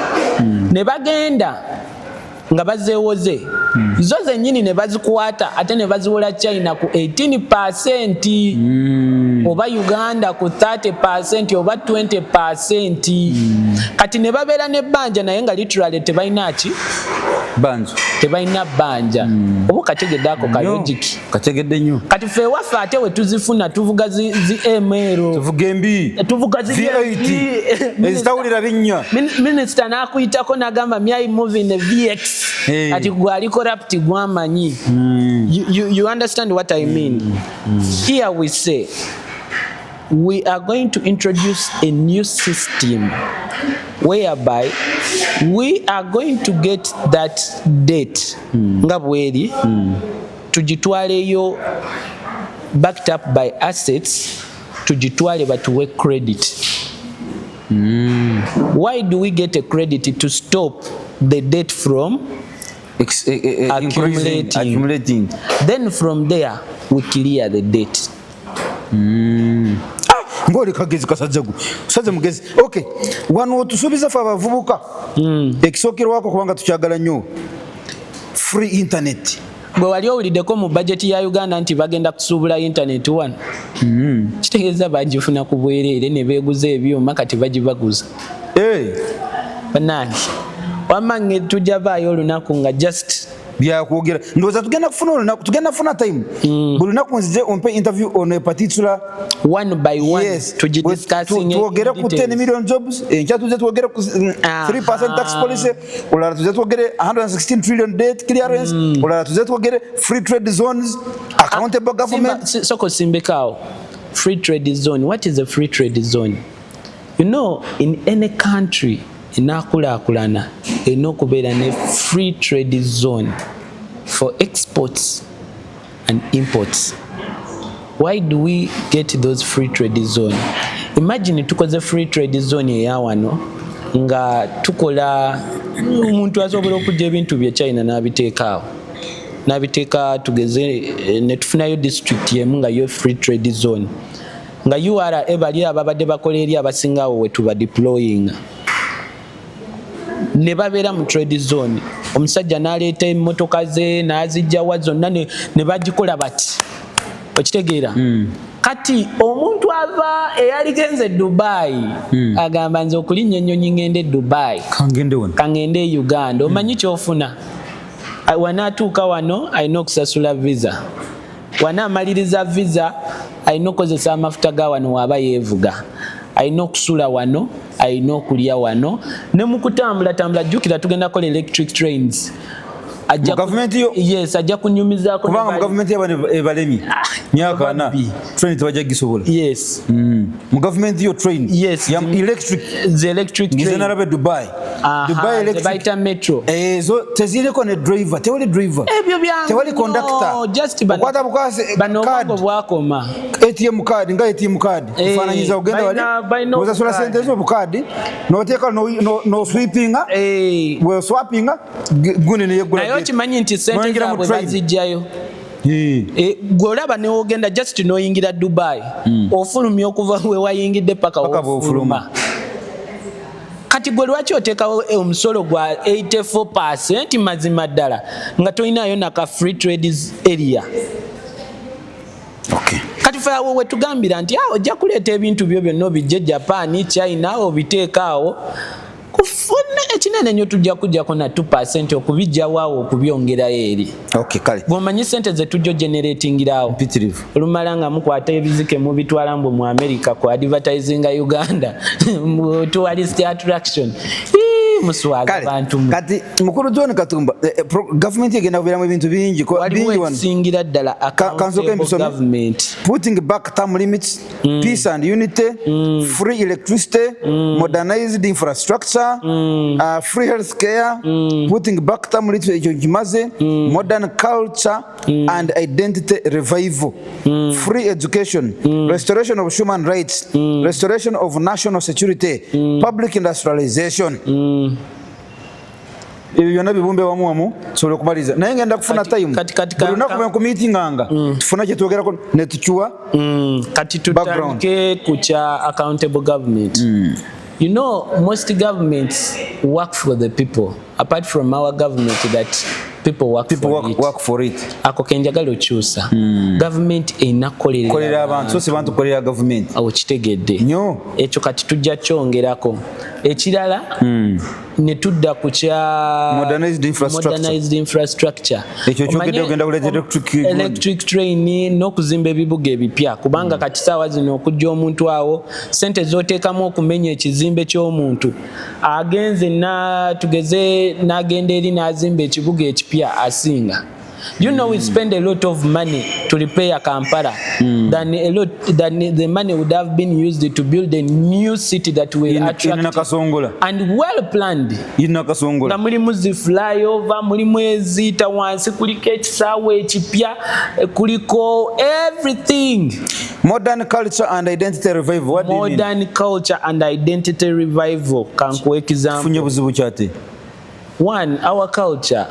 [SPEAKER 2] Ne bagenda nga bazeewoze zo zennyini ne bazikwata ate ne baziwola China ku 18% oba Uganda ku 30% oba 20%. Kati ne babeera n'ebbanja naye nga literally tebalina ki
[SPEAKER 1] banja,
[SPEAKER 2] tebalina bbanja. Oba kategedde ako ka logic?
[SPEAKER 1] Kategedde nnyo.
[SPEAKER 2] Kati ffe waffe ate we tuzifuna tuvuga zi ML,
[SPEAKER 1] tuvuga embi,
[SPEAKER 2] tuvuga zi
[SPEAKER 1] V8 ezitawulira binnya.
[SPEAKER 2] Minisita n'akuyitako n'agamba myai movie ne VX ati gwali corrupt gwamanyi. You understand what I mean? Here we say we are going to introduce a new system whereby we are going to get that debt nga bweri tugitwaleyo backed up by assets, tugitwale batuwe credit. Why do we get a credit? To stop the debt from accumulating. Then from there we clear the debt.
[SPEAKER 1] Ngoli kagezi kasajjagu saje mugezi. Okay, wano tusubiza fa bavubuka ekisokerwako kubanga tukyagala nnyo free internet.
[SPEAKER 2] Bwe wali owuliddeko mu budget ya Uganda nti bagenda kusuubula internet wano, kitegeeza bagifuna ku bwereere ne beeguza ebyuma kati bagibaguza. Bannange wamange tujja vaayo olunaku nga just
[SPEAKER 1] byakwogera ndowooza tugenda kufuna olunaku, tugenda kufuna time buli lunaku nzije ompe interview on a particular
[SPEAKER 2] one by one.
[SPEAKER 1] Yes,
[SPEAKER 2] tuwogere
[SPEAKER 1] ku 10 million jobs, enkya tujja tuwogere ku 3% tax policy, olala tujja tuwogere 116 trillion debt clearance, olala tujja tuwogere free trade zones, accountable government.
[SPEAKER 2] Soko simbekao free trade zone. What is a free trade zone? You know, in any country enaakulaakulana erina okubeera ne free trade zone for exports and imports. Why do we get those free trade zone? Imagine tukoze free trade zone eya wano nga tukola omuntu asobola okujja ebintu bye China n'abiteeka tugeze ne tufunayo district yemu nga yo free trade zone nga URA bali ababadde bakola eri abasingawo we tuba deploying ne babeera mu trade zone omusajja n'aleeta emmotoka ze n'azijjawa zonna ne bagikola bati okitegeera kati omuntu ava eyaligenze Dubai agamba nze okulinnya ennyonyi ngende Dubai kangende Uganda omanyi kyofuna wanaatuuka wano alina okusasula visa wanaamaliriza visa alina okukozesa amafuta ga wano waaba yeevuga alina okusula wano alina okulya wano ne mu kutambula jjukira tugenda kola electric trains ajja kunyumizaako
[SPEAKER 1] kubanga mu gavumenti ebalemye myaka ana train tebajja gisobola mu gavumenti yo train electric ngize narabe Dubai
[SPEAKER 2] bayita metro
[SPEAKER 1] ezo teziriko ne driver tewali driver tewali conductor okwata bukase
[SPEAKER 2] banobango bwakoma
[SPEAKER 1] ATM card nga ATM card kufananyiza ogenda wali osasula sente zo bukadi noteeka no sweepinga we swappinga gune ne yegula
[SPEAKER 2] nayo kimanyi nti sente zaabwe bazijjayo gwolaba newogenda just noyingira Dubai ofulumya okuva we wayingidde paka ofuluma kati gwe lwaki oteekawo omusolo gwa 84% mazima ddala nga tolinayo naka free trade area kati fe awo wetugambira nti ojja kuleeta ebintu byo byonna obijje Japan China obiteekaawo kufuna ekinene nnyo tujja kujjako na 2% okubijjawaawo okubyongerayo eri
[SPEAKER 1] kale
[SPEAKER 2] bw'omanyi sente ze tujja generatingirawo olumala nga mukwata ebizike mubitwala mbwe mu America ku advertisinga Uganda mu tourist attraction muswaga abantu
[SPEAKER 1] kati mukuru John Katumba government egenda kubeeramu ebintu bingi
[SPEAKER 2] singira ddala government
[SPEAKER 1] putting back term limits peace and unity free electricity modernized infrastructure free health care putting back term limits ekimaze modern culture and identity revival free education restoration of human rights restoration of national security public industrialization ebyo byonna bibumbe wamu sobola okumaliza naye ngenda kufuna time lunaku ku meeting anga tufuna kye twogerako ne tukiwa
[SPEAKER 2] kati tutandike ku kya accountable government you know most governments work for the people apart from our government that people work for it ako kenjagala okyusa government enakolera
[SPEAKER 1] abantu so se bantu kolera government
[SPEAKER 2] awo kitegedde
[SPEAKER 1] nyo
[SPEAKER 2] ekyo kati tujja kyongerako ekirala ne tudda ku kya modernized infrastructure
[SPEAKER 1] ekyo kyogedde ogenda kuleta
[SPEAKER 2] electric train n'okuzimba ebibuga ebipya kubanga kati saawa zino okujja omuntu awo sente z'oteekamu okumenya ekizimbe ky'omuntu agenze tugeze n'agenda eri n'azimba ekibuga ekipya asinga. You know, we spend a lot of money to repair Kampala than the money would have been used to build a new city that will attract and well planned. Na mulimu zi flyover, mulimu ezita wansi kuliko ekisaawe ekipya kuliko everything.
[SPEAKER 1] Modern culture and identity revival. What do you mean?
[SPEAKER 2] Modern culture and identity revival. Kankuwa example. One, our culture.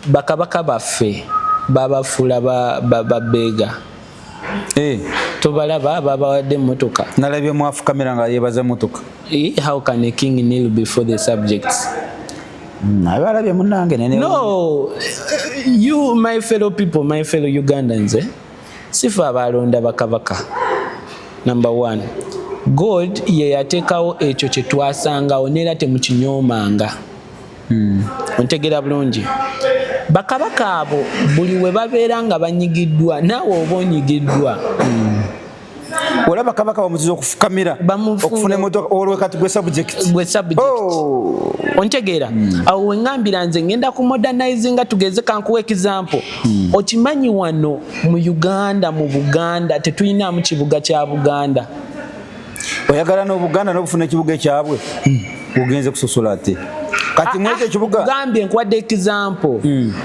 [SPEAKER 2] Bakabaka baffe babafuula babega tobalaba babawadde emmotoka
[SPEAKER 1] nalabye mwafu kamera nga yebaza emmotoka.
[SPEAKER 2] How can a king kneel before the subjects?
[SPEAKER 1] Abalabye munnange nene.
[SPEAKER 2] No, you my fellow people, my fellow Ugandans, sifa abalonda bakabaka. Number one, God ye yateekawo ekyo kye twasangawo neera temukinyoomanga. Ontegera bulungi. Bakabaka abo buli we babeera nga banyigiddwa naawe oba onyigiddwa.
[SPEAKER 1] Olaba kabaka bamuziza okufukamira okufuna emmotoka olwo kati gwe subject.
[SPEAKER 2] Ontegeera awo wengambira nze ngenda ku modernizinga tugeze kankuwa example. Okimanyi wano mu Uganda mu Buganda tetulinamu kibuga kya Buganda.
[SPEAKER 1] Oyagala n'Obuganda n'okufuna ekibuga kyabwe ogenze kusosola ate. Kati mweke kibuga
[SPEAKER 2] gambye nkwadde example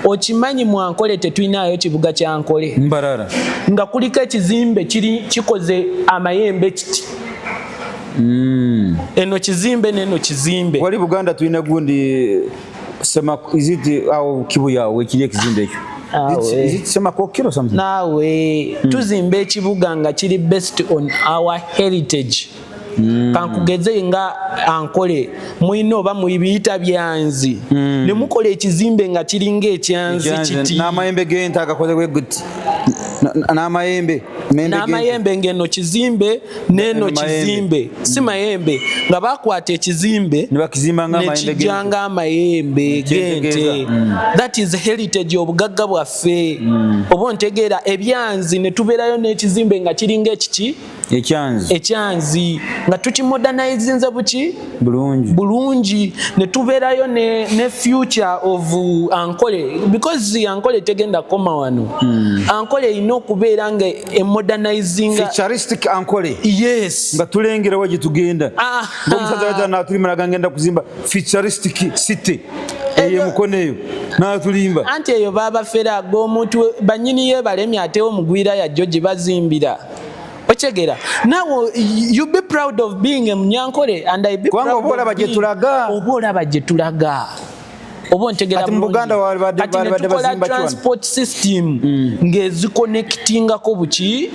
[SPEAKER 2] okimanyi Mwankole tetulinayo kibuga kya Nkole
[SPEAKER 1] Mbarara
[SPEAKER 2] nga kuliko ekizimbe kikoze amayembe kiti eno kizimbe neno kizimbe.
[SPEAKER 1] Wali Buganda tulina gundi sema iziti au Kibuya wekiri ekizimbe ekyo. Iziti sema kokiro something.
[SPEAKER 2] Nawe tuzimba ekibuga nga kiri based on our heritage. Kankugeze nga ankole mwino oba muyibiyita byanzi ne mukola ekizimbe nga kiringa ekyanzi kiti
[SPEAKER 1] n'amayembe g'ente agakoze bwe guti n'amayembe
[SPEAKER 2] ngeno kizimbe neno kizimbe si mayembe nga bakwata ekizimbe nekijanga amayembe g'ente. That is heritage obugagga bwaffe. Oba ntegeera ebyanzi ne tubeerayo n'ekizimbe nga kiringa ekiki ekyanzi nga tukimodernizinze buki bulungi ne tubeerayo ne future of ankole because ankole tegenda koma wano. Ankole ino okubeera nga modernizing
[SPEAKER 1] futuristic ankole.
[SPEAKER 2] Yes,
[SPEAKER 1] nga tulengera waje tugenda ngomusaza wajja natulimala ngenda kuzimba futuristic city eyo mukoneyo natulimba
[SPEAKER 2] anti eyo baba fera gomuntu banyini ye balemya atewo mugwira ya George bazimbira. Ochegera. Now you be proud of being a Munyankole and I be proud of being obola baje tulaga. Obo ntegera
[SPEAKER 1] mu Buganda wali bazimba
[SPEAKER 2] transport system ngezi connectinga ko buki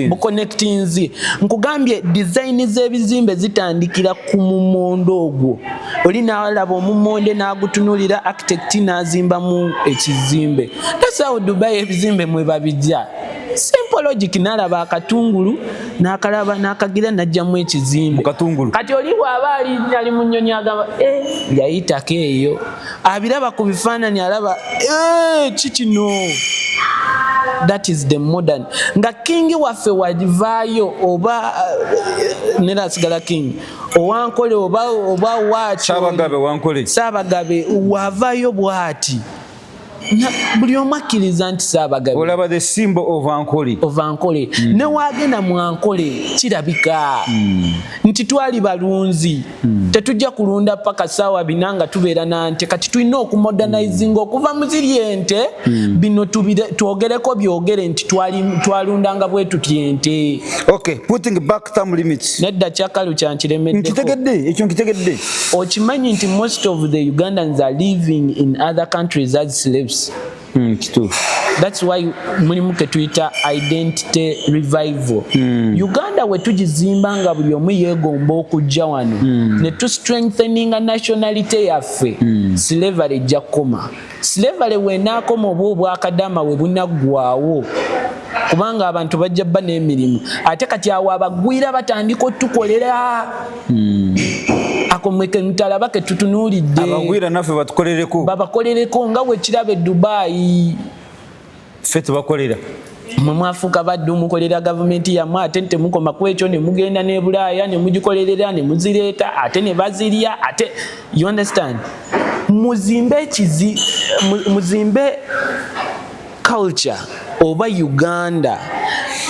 [SPEAKER 2] buconnectinzi nkugambye design z'ebizimbe zitandikira ku mumondo ogwo oli nalaba omumonde nagutunulira architect nazimba mu ekizimbe. That's how Dubai ebizimbe mwe babijja. Simple logic. Nalaba akatungulu nakalaba nakagira najja mu ekizimbe kati oli bwaba ali mu nnyonyi agamba yayitako eyo abiraba ku bifaananyi alaba kikino. That is the modern. Nga kingi waffe wajivaayo oba nerasigala king owankole oba waaki Saabagabe wavaayo bwati buli omu akkiriza nti Saabagabe
[SPEAKER 1] olaba the symbol of Ankole.
[SPEAKER 2] Ne wagenda mu Ankole kirabika nti twali balunzi tetujja kulunda paka saawa binanga tubeera nante kati tulina okumodernizinga okuva mu ziri ente bino twogereko byogere nti twalundanga bwe tutya ente.
[SPEAKER 1] Okay, putting back term limits.
[SPEAKER 2] Nedda kyakalu kyankiremeddeko.
[SPEAKER 1] Nkitegedde.
[SPEAKER 2] Okimanyi nti most of the Ugandans are living in other countries as slaves. That's why mulimu ketuyita identity revival. Uganda we tugizimba nga buli omu yeegomba okujja wano ne tu strengthening a nationality yaffe slavery ejja kukoma. Slavery wenaakoma oba obwakadama we bunaggwaawo kubanga abantu bajja bba n'emirimu ate kati awo abagwira batandika otukolera akomweke mutalaba ke tutunuulidde
[SPEAKER 1] abagwira naffe
[SPEAKER 2] babakolereko nga wekiraba e Dubai
[SPEAKER 1] ffe tubakolera
[SPEAKER 2] mwe mwafuuka badde mukolera gavumenti yammwe ate temukoma ku ekyo ne mugenda ne Bulaaya ne mugikolerera ne muzireeta ate ne bazirya ate you understand. Muzimbe culture oba Uganda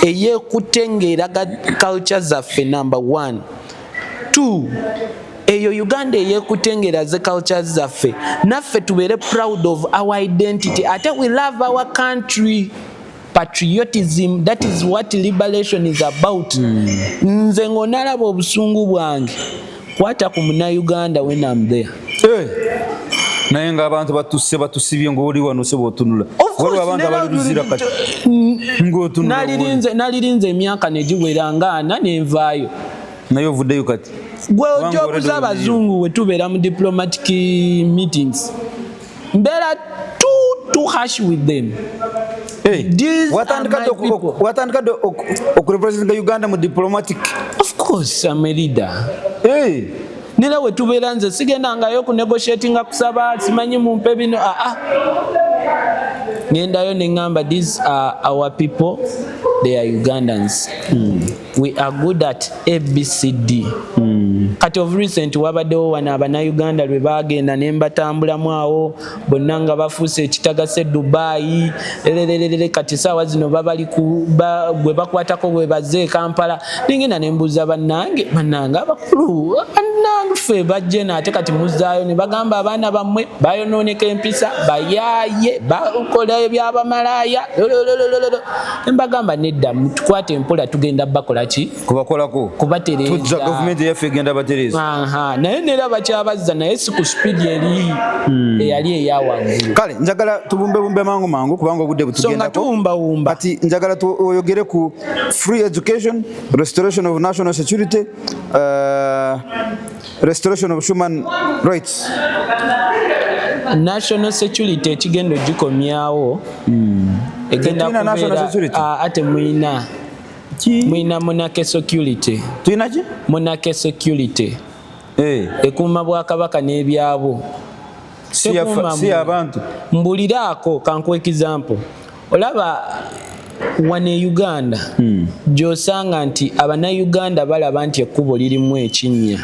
[SPEAKER 2] eyekutengeeraga culture zaffe number 1. 2 eyo Uganda eyekutengera ze cultures zaffe naffe tubeere proud of our identity ate we love our country. Patriotism, that is what liberation is about. Nze ngonalaba obusungu bwange kwata ku Munnayuganda when I'm there.
[SPEAKER 1] Naye nga abantu batusibye ng'oli wano se bw'otunula waliwo abantu abaliruzira kati ng'otunula
[SPEAKER 2] nalirinze emyaka ne giwera nga 4 nenvaayo
[SPEAKER 1] naye ovuddeyo kati
[SPEAKER 2] gwe ojobuza abazungu we tubeera mu diplomatic meetings mbeera too harsh with them.
[SPEAKER 1] watandikadde okurepresentinga Uganda mu diplomatic.
[SPEAKER 2] Of course I'm a leader. Nera we tubeera nze sigendangayo ku negotiatinga kusaba simanyi mumpe bino ngendayo nengamba these are our people, they are Ugandans. We are good at ABCD. Kati of recent wabaddewo wano Abannayuganda lwe bagenda ne mbatambulamu awo bonna nga bafuuse ekitagase Dubai kati saawa zino babali gwe bakwatako bwe bazze Kampala nengenda ne mbuuza bannange abakulu bannange bajje nate kati muzaayo ne bagamba abaana bammwe bayonooneka empisa bayaaye bakola ebyabamalaaya ne mbagamba nedda tukwate empola tugenda bakola ki
[SPEAKER 1] kubakolako
[SPEAKER 2] kubatereza
[SPEAKER 1] gavumenti yaffe egenda batereza
[SPEAKER 2] naye nera bakyabazza naye si ku speed eyali eyawaggulu.
[SPEAKER 1] Kale njagala tubumbebumbe mangu kubanga obudde butugendako kati njagala oyogere ku free education, restoration of national security, restoration of human rights.
[SPEAKER 2] National security ekigendo gikomyawo egenda kubeera ate mwina monarchy security.
[SPEAKER 1] Tuyina ki?
[SPEAKER 2] Monarchy security ekuuma bwakabaka n'ebyabo
[SPEAKER 1] si abantu.
[SPEAKER 2] Mbuliraako kankuwa example. Olaba wane Uganda gy'osanga nti abannayuganda balaba nti ekkubo lirimu ekinnya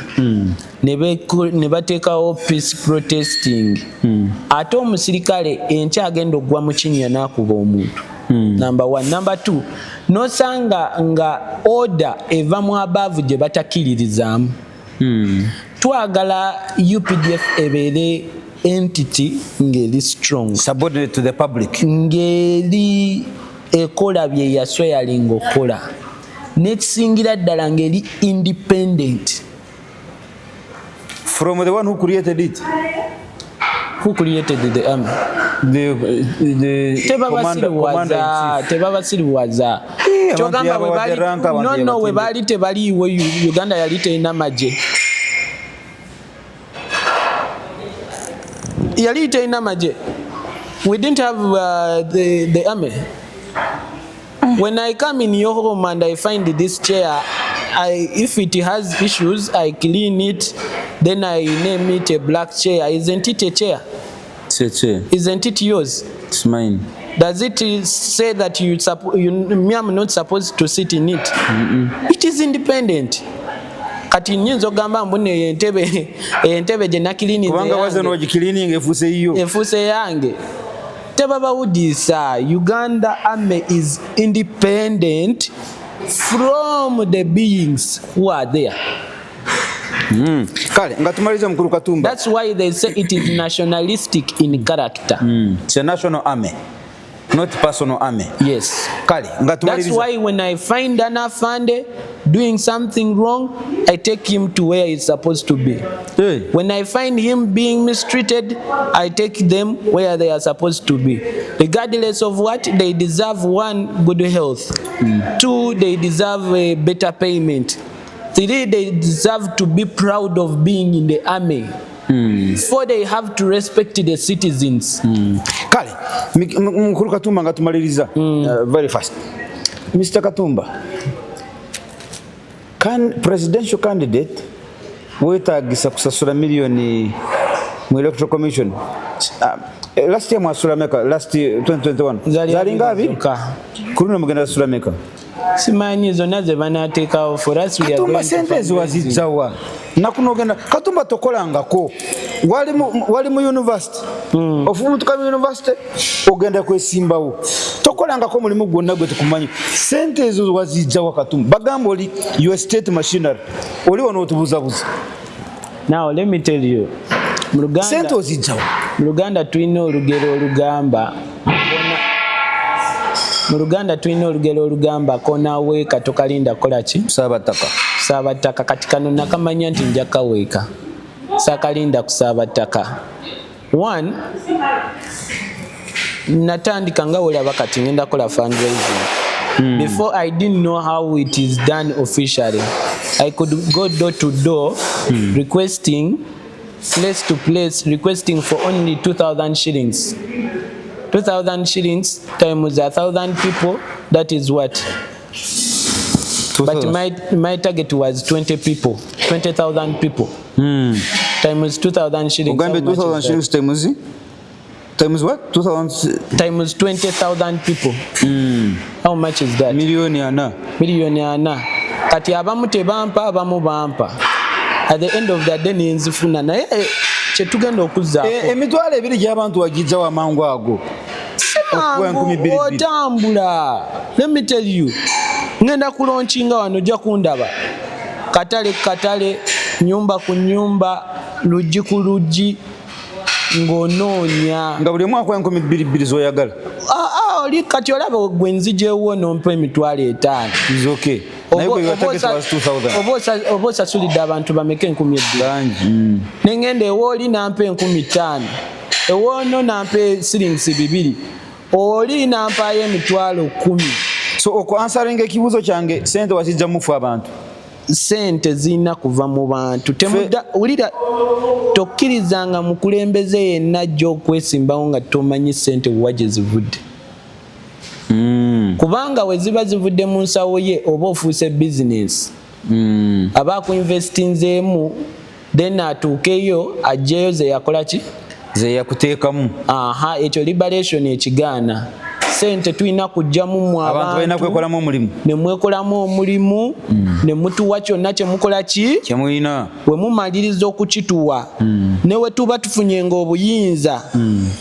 [SPEAKER 2] ne bateekawo peace protesting ate omusirikale enkya agenda okuggwa mu kinnya n'akuba omuntu. Number 1. Number 2, nosanga nga order eva mu abaavu gye batakkiririzaamu. Twagala UPDF ebeere entity ngeri strong,
[SPEAKER 1] subordinate to the public,
[SPEAKER 2] ngeri ekola bye yasweyalinga okola, nekisingira ddala ngeri independent
[SPEAKER 1] from the one who created it.
[SPEAKER 2] Who created the army?
[SPEAKER 1] The
[SPEAKER 2] tebabasiriwaza kyogamba no we baali tebaliiwo Uganda yali terina magye. Yali terina magye. We didn't have the army. When I come in your home and I find this chair, if it has issues, I clean it, then I name it a black chair. Isn't it a chair?
[SPEAKER 1] It's a chair.
[SPEAKER 2] Isn't it yours?
[SPEAKER 1] It's mine.
[SPEAKER 2] Does it say that me am not supposed to sit in it? It is independent. Kati nyinzo gamba mbone entebe je nakilini
[SPEAKER 1] kubanga wazano wajikilining
[SPEAKER 2] efuse yange tebaba udisa. Uganda army is independent from the beings who are there.
[SPEAKER 1] Kale ngatumaliza mkuru Katumba.
[SPEAKER 2] That's why they say it is nationalistic in character.
[SPEAKER 1] It's a national army, not personal army.
[SPEAKER 2] Yes.
[SPEAKER 1] Kale ngatumaliza.
[SPEAKER 2] That's why when I find an afande doing something wrong, I take him to where he's supposed to be. When I find him being mistreated, I take them where they are supposed to be. Regardless of what, they deserve 1, good health. 2, they deserve a better payment. 3, they deserve to be proud of being in the army. 4, they have to respect the citizens.
[SPEAKER 1] Kale, mkuru Katumba ngatumaliriza very fast. Mr. Katumba, presidential candidate wetagisa kusasula milioni mu electoral commission. Last year mwasula meka, last 2021 zalinga abi kuluna mugenda sula meka.
[SPEAKER 2] Simanyi zonna ze banateekawo for us we are going to
[SPEAKER 1] sente ziwazijjawa nakunogenda Katumba tokolangako wali mu university ofumutuka mu university ogenda kwesimbawo tokolangako mulimu gwonna gwe tukumanyi sente ezo wazijjawa Katumba bagamba oli your state machinery oli wano otubuzabuza.
[SPEAKER 2] Now let me tell you,
[SPEAKER 1] sente ozijjawa
[SPEAKER 2] mu Luganda tulina olugero olugamba konawe katokalinda kola ki sabataka kati kano nakamanya nti nja kaweeka sakalinda ku sabataka. 1, natandika nga olaba kati ngenda kola fundraising. Before I didn't know how it is done officially. I could go door to door requesting, place to place, requesting for only 2,000 shillings. 2,000 shillings times 1,000 people, that is what? But my target was 20 people, 20,000 people. Times 2,000 shillings.
[SPEAKER 1] Ugambe 2,000 shillings times what? 2,000
[SPEAKER 2] times 20,000 people. How much is that? Million. Kati abamu tebampa abamu bampa. At the end of the day nenzifuna naye kyetugenda okuzzaako.
[SPEAKER 1] Emitwalo 2 gy'abantu wagijjawo amangu ago.
[SPEAKER 2] Otambula. Let me tell you. Ngenda kulaunchinga wano ojja kundaba. Katale nyumba ku nyumba, luggi ku luggi ng'onoonya.
[SPEAKER 1] Nga buli mwaka 2,200 z'oyagala.
[SPEAKER 2] Oli kati olaba gwe nzijewo nompa $5,000.
[SPEAKER 1] Is okay. Naye gwe target was 2,000.
[SPEAKER 2] Oba osasulidde abantu bameka 2,000. Ne ngenda ewooli nampa 5,000. Ewoono nampa shillings 200. Oli nampayo $10,000.
[SPEAKER 1] So okwansalinga ekibuuzo kyange sente wakijja mufu abantu.
[SPEAKER 2] Sente zirina kuva mu bantu. Wulira tokkirizanga mukulembeze yenna ajja okwesimbawo nga tomanyi sente wa gye zivudde. Kubanga we ziba zivudde mu nsawo ye oba ofuuse bizinesi. Aba akuinvestinzeemu then atuukeyo ajjeyo ze yakola ki?
[SPEAKER 1] Ze yakuteekamu.
[SPEAKER 2] Ekyo liberation ekigaana. Sente tulina kujjamu mu abantu
[SPEAKER 1] balina kwekolamu omulimu.
[SPEAKER 2] Ne mwekolamu omulimu, ne mutuwa kyonna kye mukola ki?
[SPEAKER 1] Kye mulina.
[SPEAKER 2] We mumaliriza okukituwa. Ne we tuba tufunyenga obuyinza,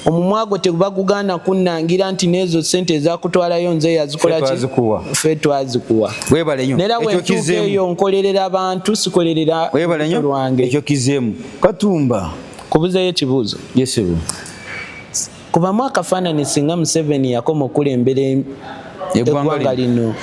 [SPEAKER 2] omumwa gwo teguba gugaana kunnangira nti n'ezo sente ezakutwalayo nze yazikola ki? Ffe twazikuwa.
[SPEAKER 1] Weebale nnyo.
[SPEAKER 2] Nera we ntuuka eyo nkolerera abantu, sikolerera lwange.
[SPEAKER 1] Ekyo kizeemu. Katumba.
[SPEAKER 2] Kubuzeeyo ekibuuzo.
[SPEAKER 1] Yes, sir.
[SPEAKER 2] Kuva mwaka faanani singa Museveni yakoma okulembera eggwanga lino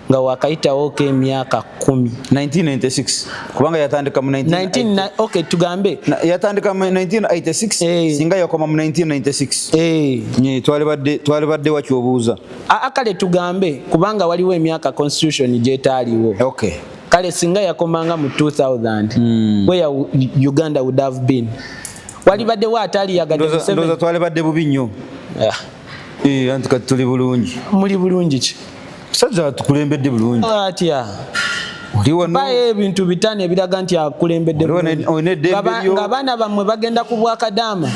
[SPEAKER 2] nga wakayitawo emyaka 10.
[SPEAKER 1] 1996 kubanga yatandika mu 19
[SPEAKER 2] okay tugambe
[SPEAKER 1] yatandika mu 1986 singa yakoma mu 1996 twali badde wakyobuuza
[SPEAKER 2] kale tugambe kubanga waliwo emyaka constitution gyetaaliwo.
[SPEAKER 1] Okay,
[SPEAKER 2] kale singa yakomanga mu 2000 where Uganda would have been. Wali badde watali yagadde
[SPEAKER 1] ndoza twali badde bubi nnyo. Anti kati tuli bulungi.
[SPEAKER 2] Muli bulungi ki?
[SPEAKER 1] Sajja tukulembedde bulungi.
[SPEAKER 2] Atya. Baye ebintu bitane ebiraga nti akulembedde bulungi. Nga baana bammwe bagenda ku Bwakadaama.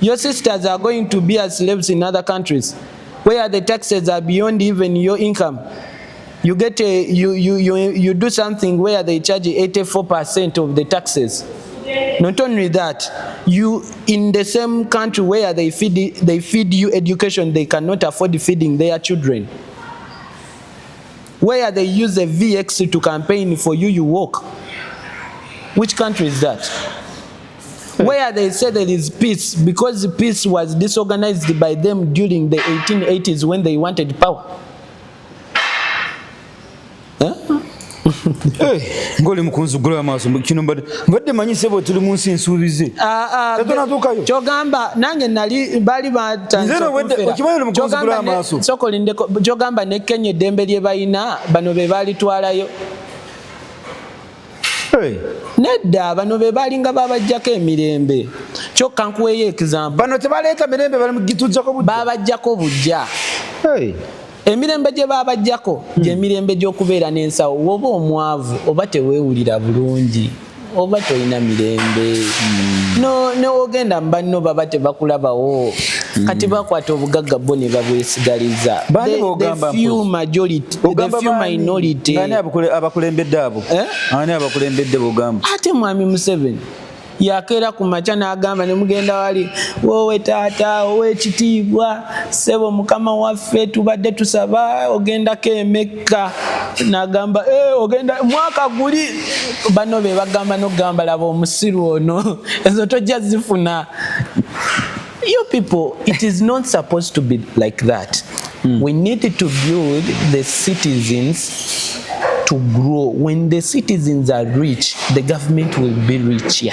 [SPEAKER 2] Your sisters are going to be as slaves in other countries where the taxes are beyond even your income. You get you do something where they charge 84% of the taxes. Not only that, you in the same country where they feed you education, they cannot afford feeding their children. Where they use a VX to campaign for you, you walk. Which country is that? Where they say there is peace because peace was disorganized by them during the 1880s when they wanted power.
[SPEAKER 1] Ngoli mukunzugula amaso kino mbadde manyi sebo tuli mu nsi nsuubize tatonatuukayo
[SPEAKER 2] kyogamba nange nali bali batansokolindeko kyogamba ne Kenya eddembe lye balina bano be balitwalayo nedda bano be balinga babajjako emirembe kyokka nkuweeyo example
[SPEAKER 1] bano tebaleeta mirembe bali mugitujjako bujja
[SPEAKER 2] babajjako bujja emirembe gye babajjako gy'emirembe gy'okubeera n'ensawo woba omwavu oba teweewulira bulungi oba tolina mirembe newogenda mu banno baba tebakulabawo kati bakwata obugagga bo ne babwesigaliza the few minority.
[SPEAKER 1] Ani abakulembedde abo? Ani abakulembedde bogamba?
[SPEAKER 2] Ate mwami Museveni yakeera ku makya n'agamba ne mugenda wali wowe taata ow'ekitiibwa ssebo mukama waffe tubadde tusaba ogendako emekka n'agamba ogenda mwaka guli bano be bagamba n'okugamba laba omusiru ono ezo tojja zifuna. You people, it is not supposed to be like that. We need to build the citizens to grow. When the citizens are rich, the government will be richer.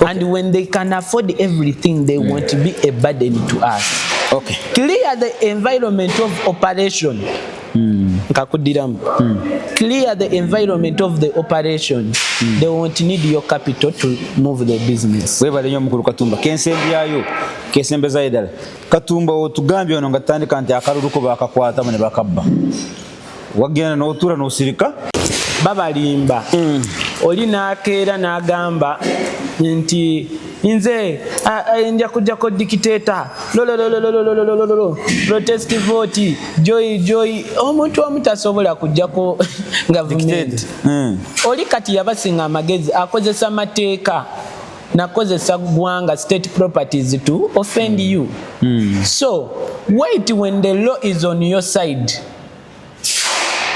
[SPEAKER 2] Okay. And when they can afford everything, they want to be a burden to us.
[SPEAKER 1] Okay.
[SPEAKER 2] Clear the environment of operation. Clear the environment of the operation. They won't need your capital to move the business.
[SPEAKER 1] Webale nnyo mukulu Katumba kensembyayo kesembeza edala Katumba otugambye ono nga tandika nti akaluluko bakakwata ne bakabba wagenda n'otura n'osirika
[SPEAKER 2] babalimba oli n'akeera n'agamba nti nze nja kujjako dikiteeta protest vote joy omuntu omu tasobola kujjako gavumenti. Oli kati yabasinga amagezi akozesa mateeka nakozesa gwanga state properties to offend you. So wait when the law is on your side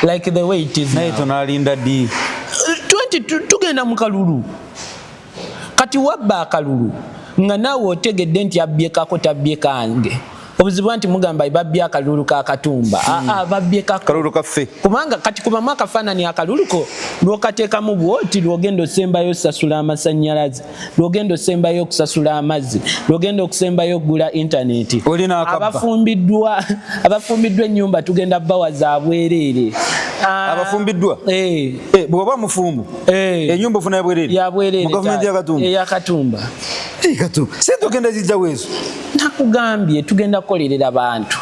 [SPEAKER 2] like the way it is now.
[SPEAKER 1] 20
[SPEAKER 2] anti tugenda mu kalulu kati wabba akalulu nga naawe otegedde nti abbyekako tabbye kange obuzibu nti mugamba babbye akalulu ka Katumba babbye kalulu
[SPEAKER 1] kaffe
[SPEAKER 2] kubanga kati kubamu akafaananyi akaluluko lwokateekamu bwoti lwogenda osembayo sasula amasannyalaze lwogenda osembayo okusasula amazzi lwogenda okusembayo okugula intaneti abafumbiddwa ennyumba tugenda bawa za bwereere
[SPEAKER 1] abafumbiddwa bw'oba mufumbu ennyumba ofuna yabwereere mu gavumenti
[SPEAKER 2] ya Katumba
[SPEAKER 1] sente ogenda zijja weezo
[SPEAKER 2] nakugambye tugenda kukolerera bantu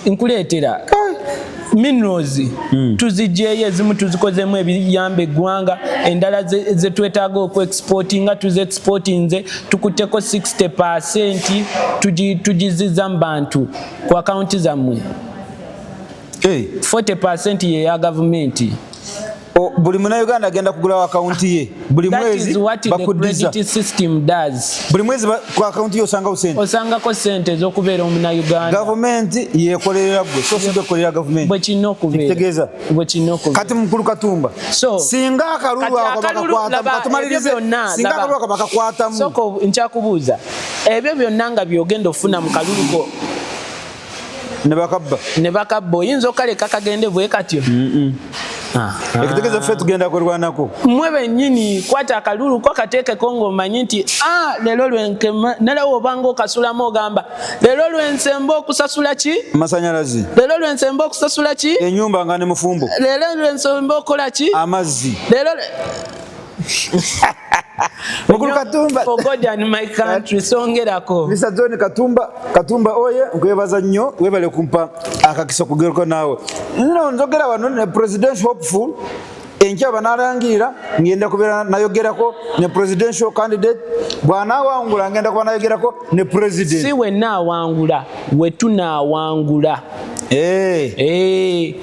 [SPEAKER 2] nkuleetera minerals tuzijjeeyo ezimu tuzikozemu ebiyamba eggwanga endala zetwetaaga okuexportinga tuziexportinze tukutteko 60% tugiziza mu bantu ku akawunti zammwe 40% ye ya gavumenti
[SPEAKER 1] buli munnayuganda agenda kugulawo akawunti ye buli mwezi bakuddiza buli mwezi ku akawunti ye
[SPEAKER 2] osangako sente ez'okubeera omunnayuganda
[SPEAKER 1] gavumenti yekolerera gwe so si gwekolera gavumenti
[SPEAKER 2] bwe kirina okubeera
[SPEAKER 1] kati mukulu Katumba singa akalulu ako bakakwatamu
[SPEAKER 2] soko nkyakubuuza ebyo byonna nga byogenda ofuna mu kaluluko ne bakabba oyinza okaleka kagende bwe katyo
[SPEAKER 1] ekitegeeza ffe tugenda kwerwanako
[SPEAKER 2] mmwe bennyini kwata akalulu ko kateekeko ng'omanyi nti leero nerawo obanga okasulamu ogamba leero lwensemba okusasula ki
[SPEAKER 1] masanyalazi
[SPEAKER 2] leero lwensemba okusasula ki
[SPEAKER 1] ennyumba nga ne mufumbo
[SPEAKER 2] leero lwensemba okola ki
[SPEAKER 1] amazzi
[SPEAKER 2] leero
[SPEAKER 1] mukulu Katumba
[SPEAKER 2] for God and my country songerako
[SPEAKER 1] Mr. John Katumba Oye nkwebaza nnyo webale kumpa akakiso kugerako naawe njogera wano ne presidential hopeful enkya banalangirira ngenda kubeera nayogerako ne presidential candidate bw'anaawangula ngenda kuba nayogerako ne president
[SPEAKER 2] si wenna awangula wetunaawangula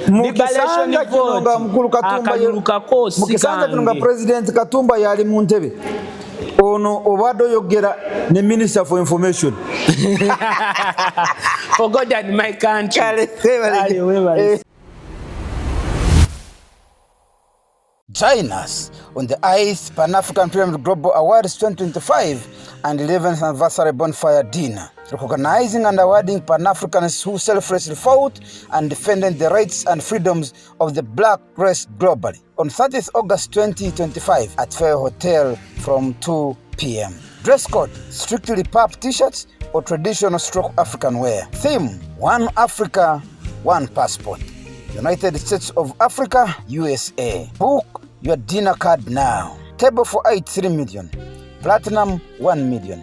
[SPEAKER 1] mukisanja kino nga mukulu Katumba mukisanja kino nga president Katumba yali mu ntebe ono obadde oyogera ne minister for information
[SPEAKER 2] for God and my country
[SPEAKER 1] Join us on the ICE Pan-African Pyramid Global Awards 2025 and 11th Anniversary Bonfire Dinner, recognizing and awarding Pan-Africans who selflessly fought and defended the rights and freedoms of the black race globally on 30th August 2025 at Fair Hotel from 2 p.m. Dress code, strictly pub t-shirts or traditional stroke African wear. Theme, One Africa, One Passport. United States of Africa, USA. Book your dinner card now. Table for 8, 3 million. Platinum, 1 million.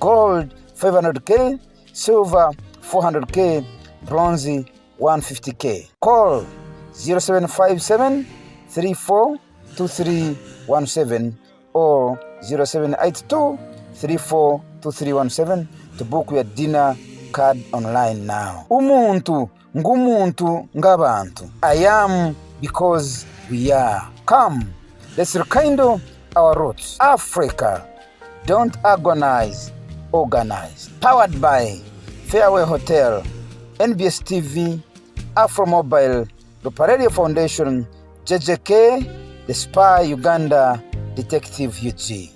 [SPEAKER 1] Gold, 500K. Silver, 400K. Bronze, 150K. Call 0757 342317 or 0782 342317 to book your dinner card online now. Umuntu ngumuntu ngabantu. I am because we are. Come, let's rekindle our roots. Africa, don't agonize, organize. Powered by Fairway Hotel, NBS TV, Afro Mobile, Luparelia Foundation, JJK, The Spy Uganda, Detective UG.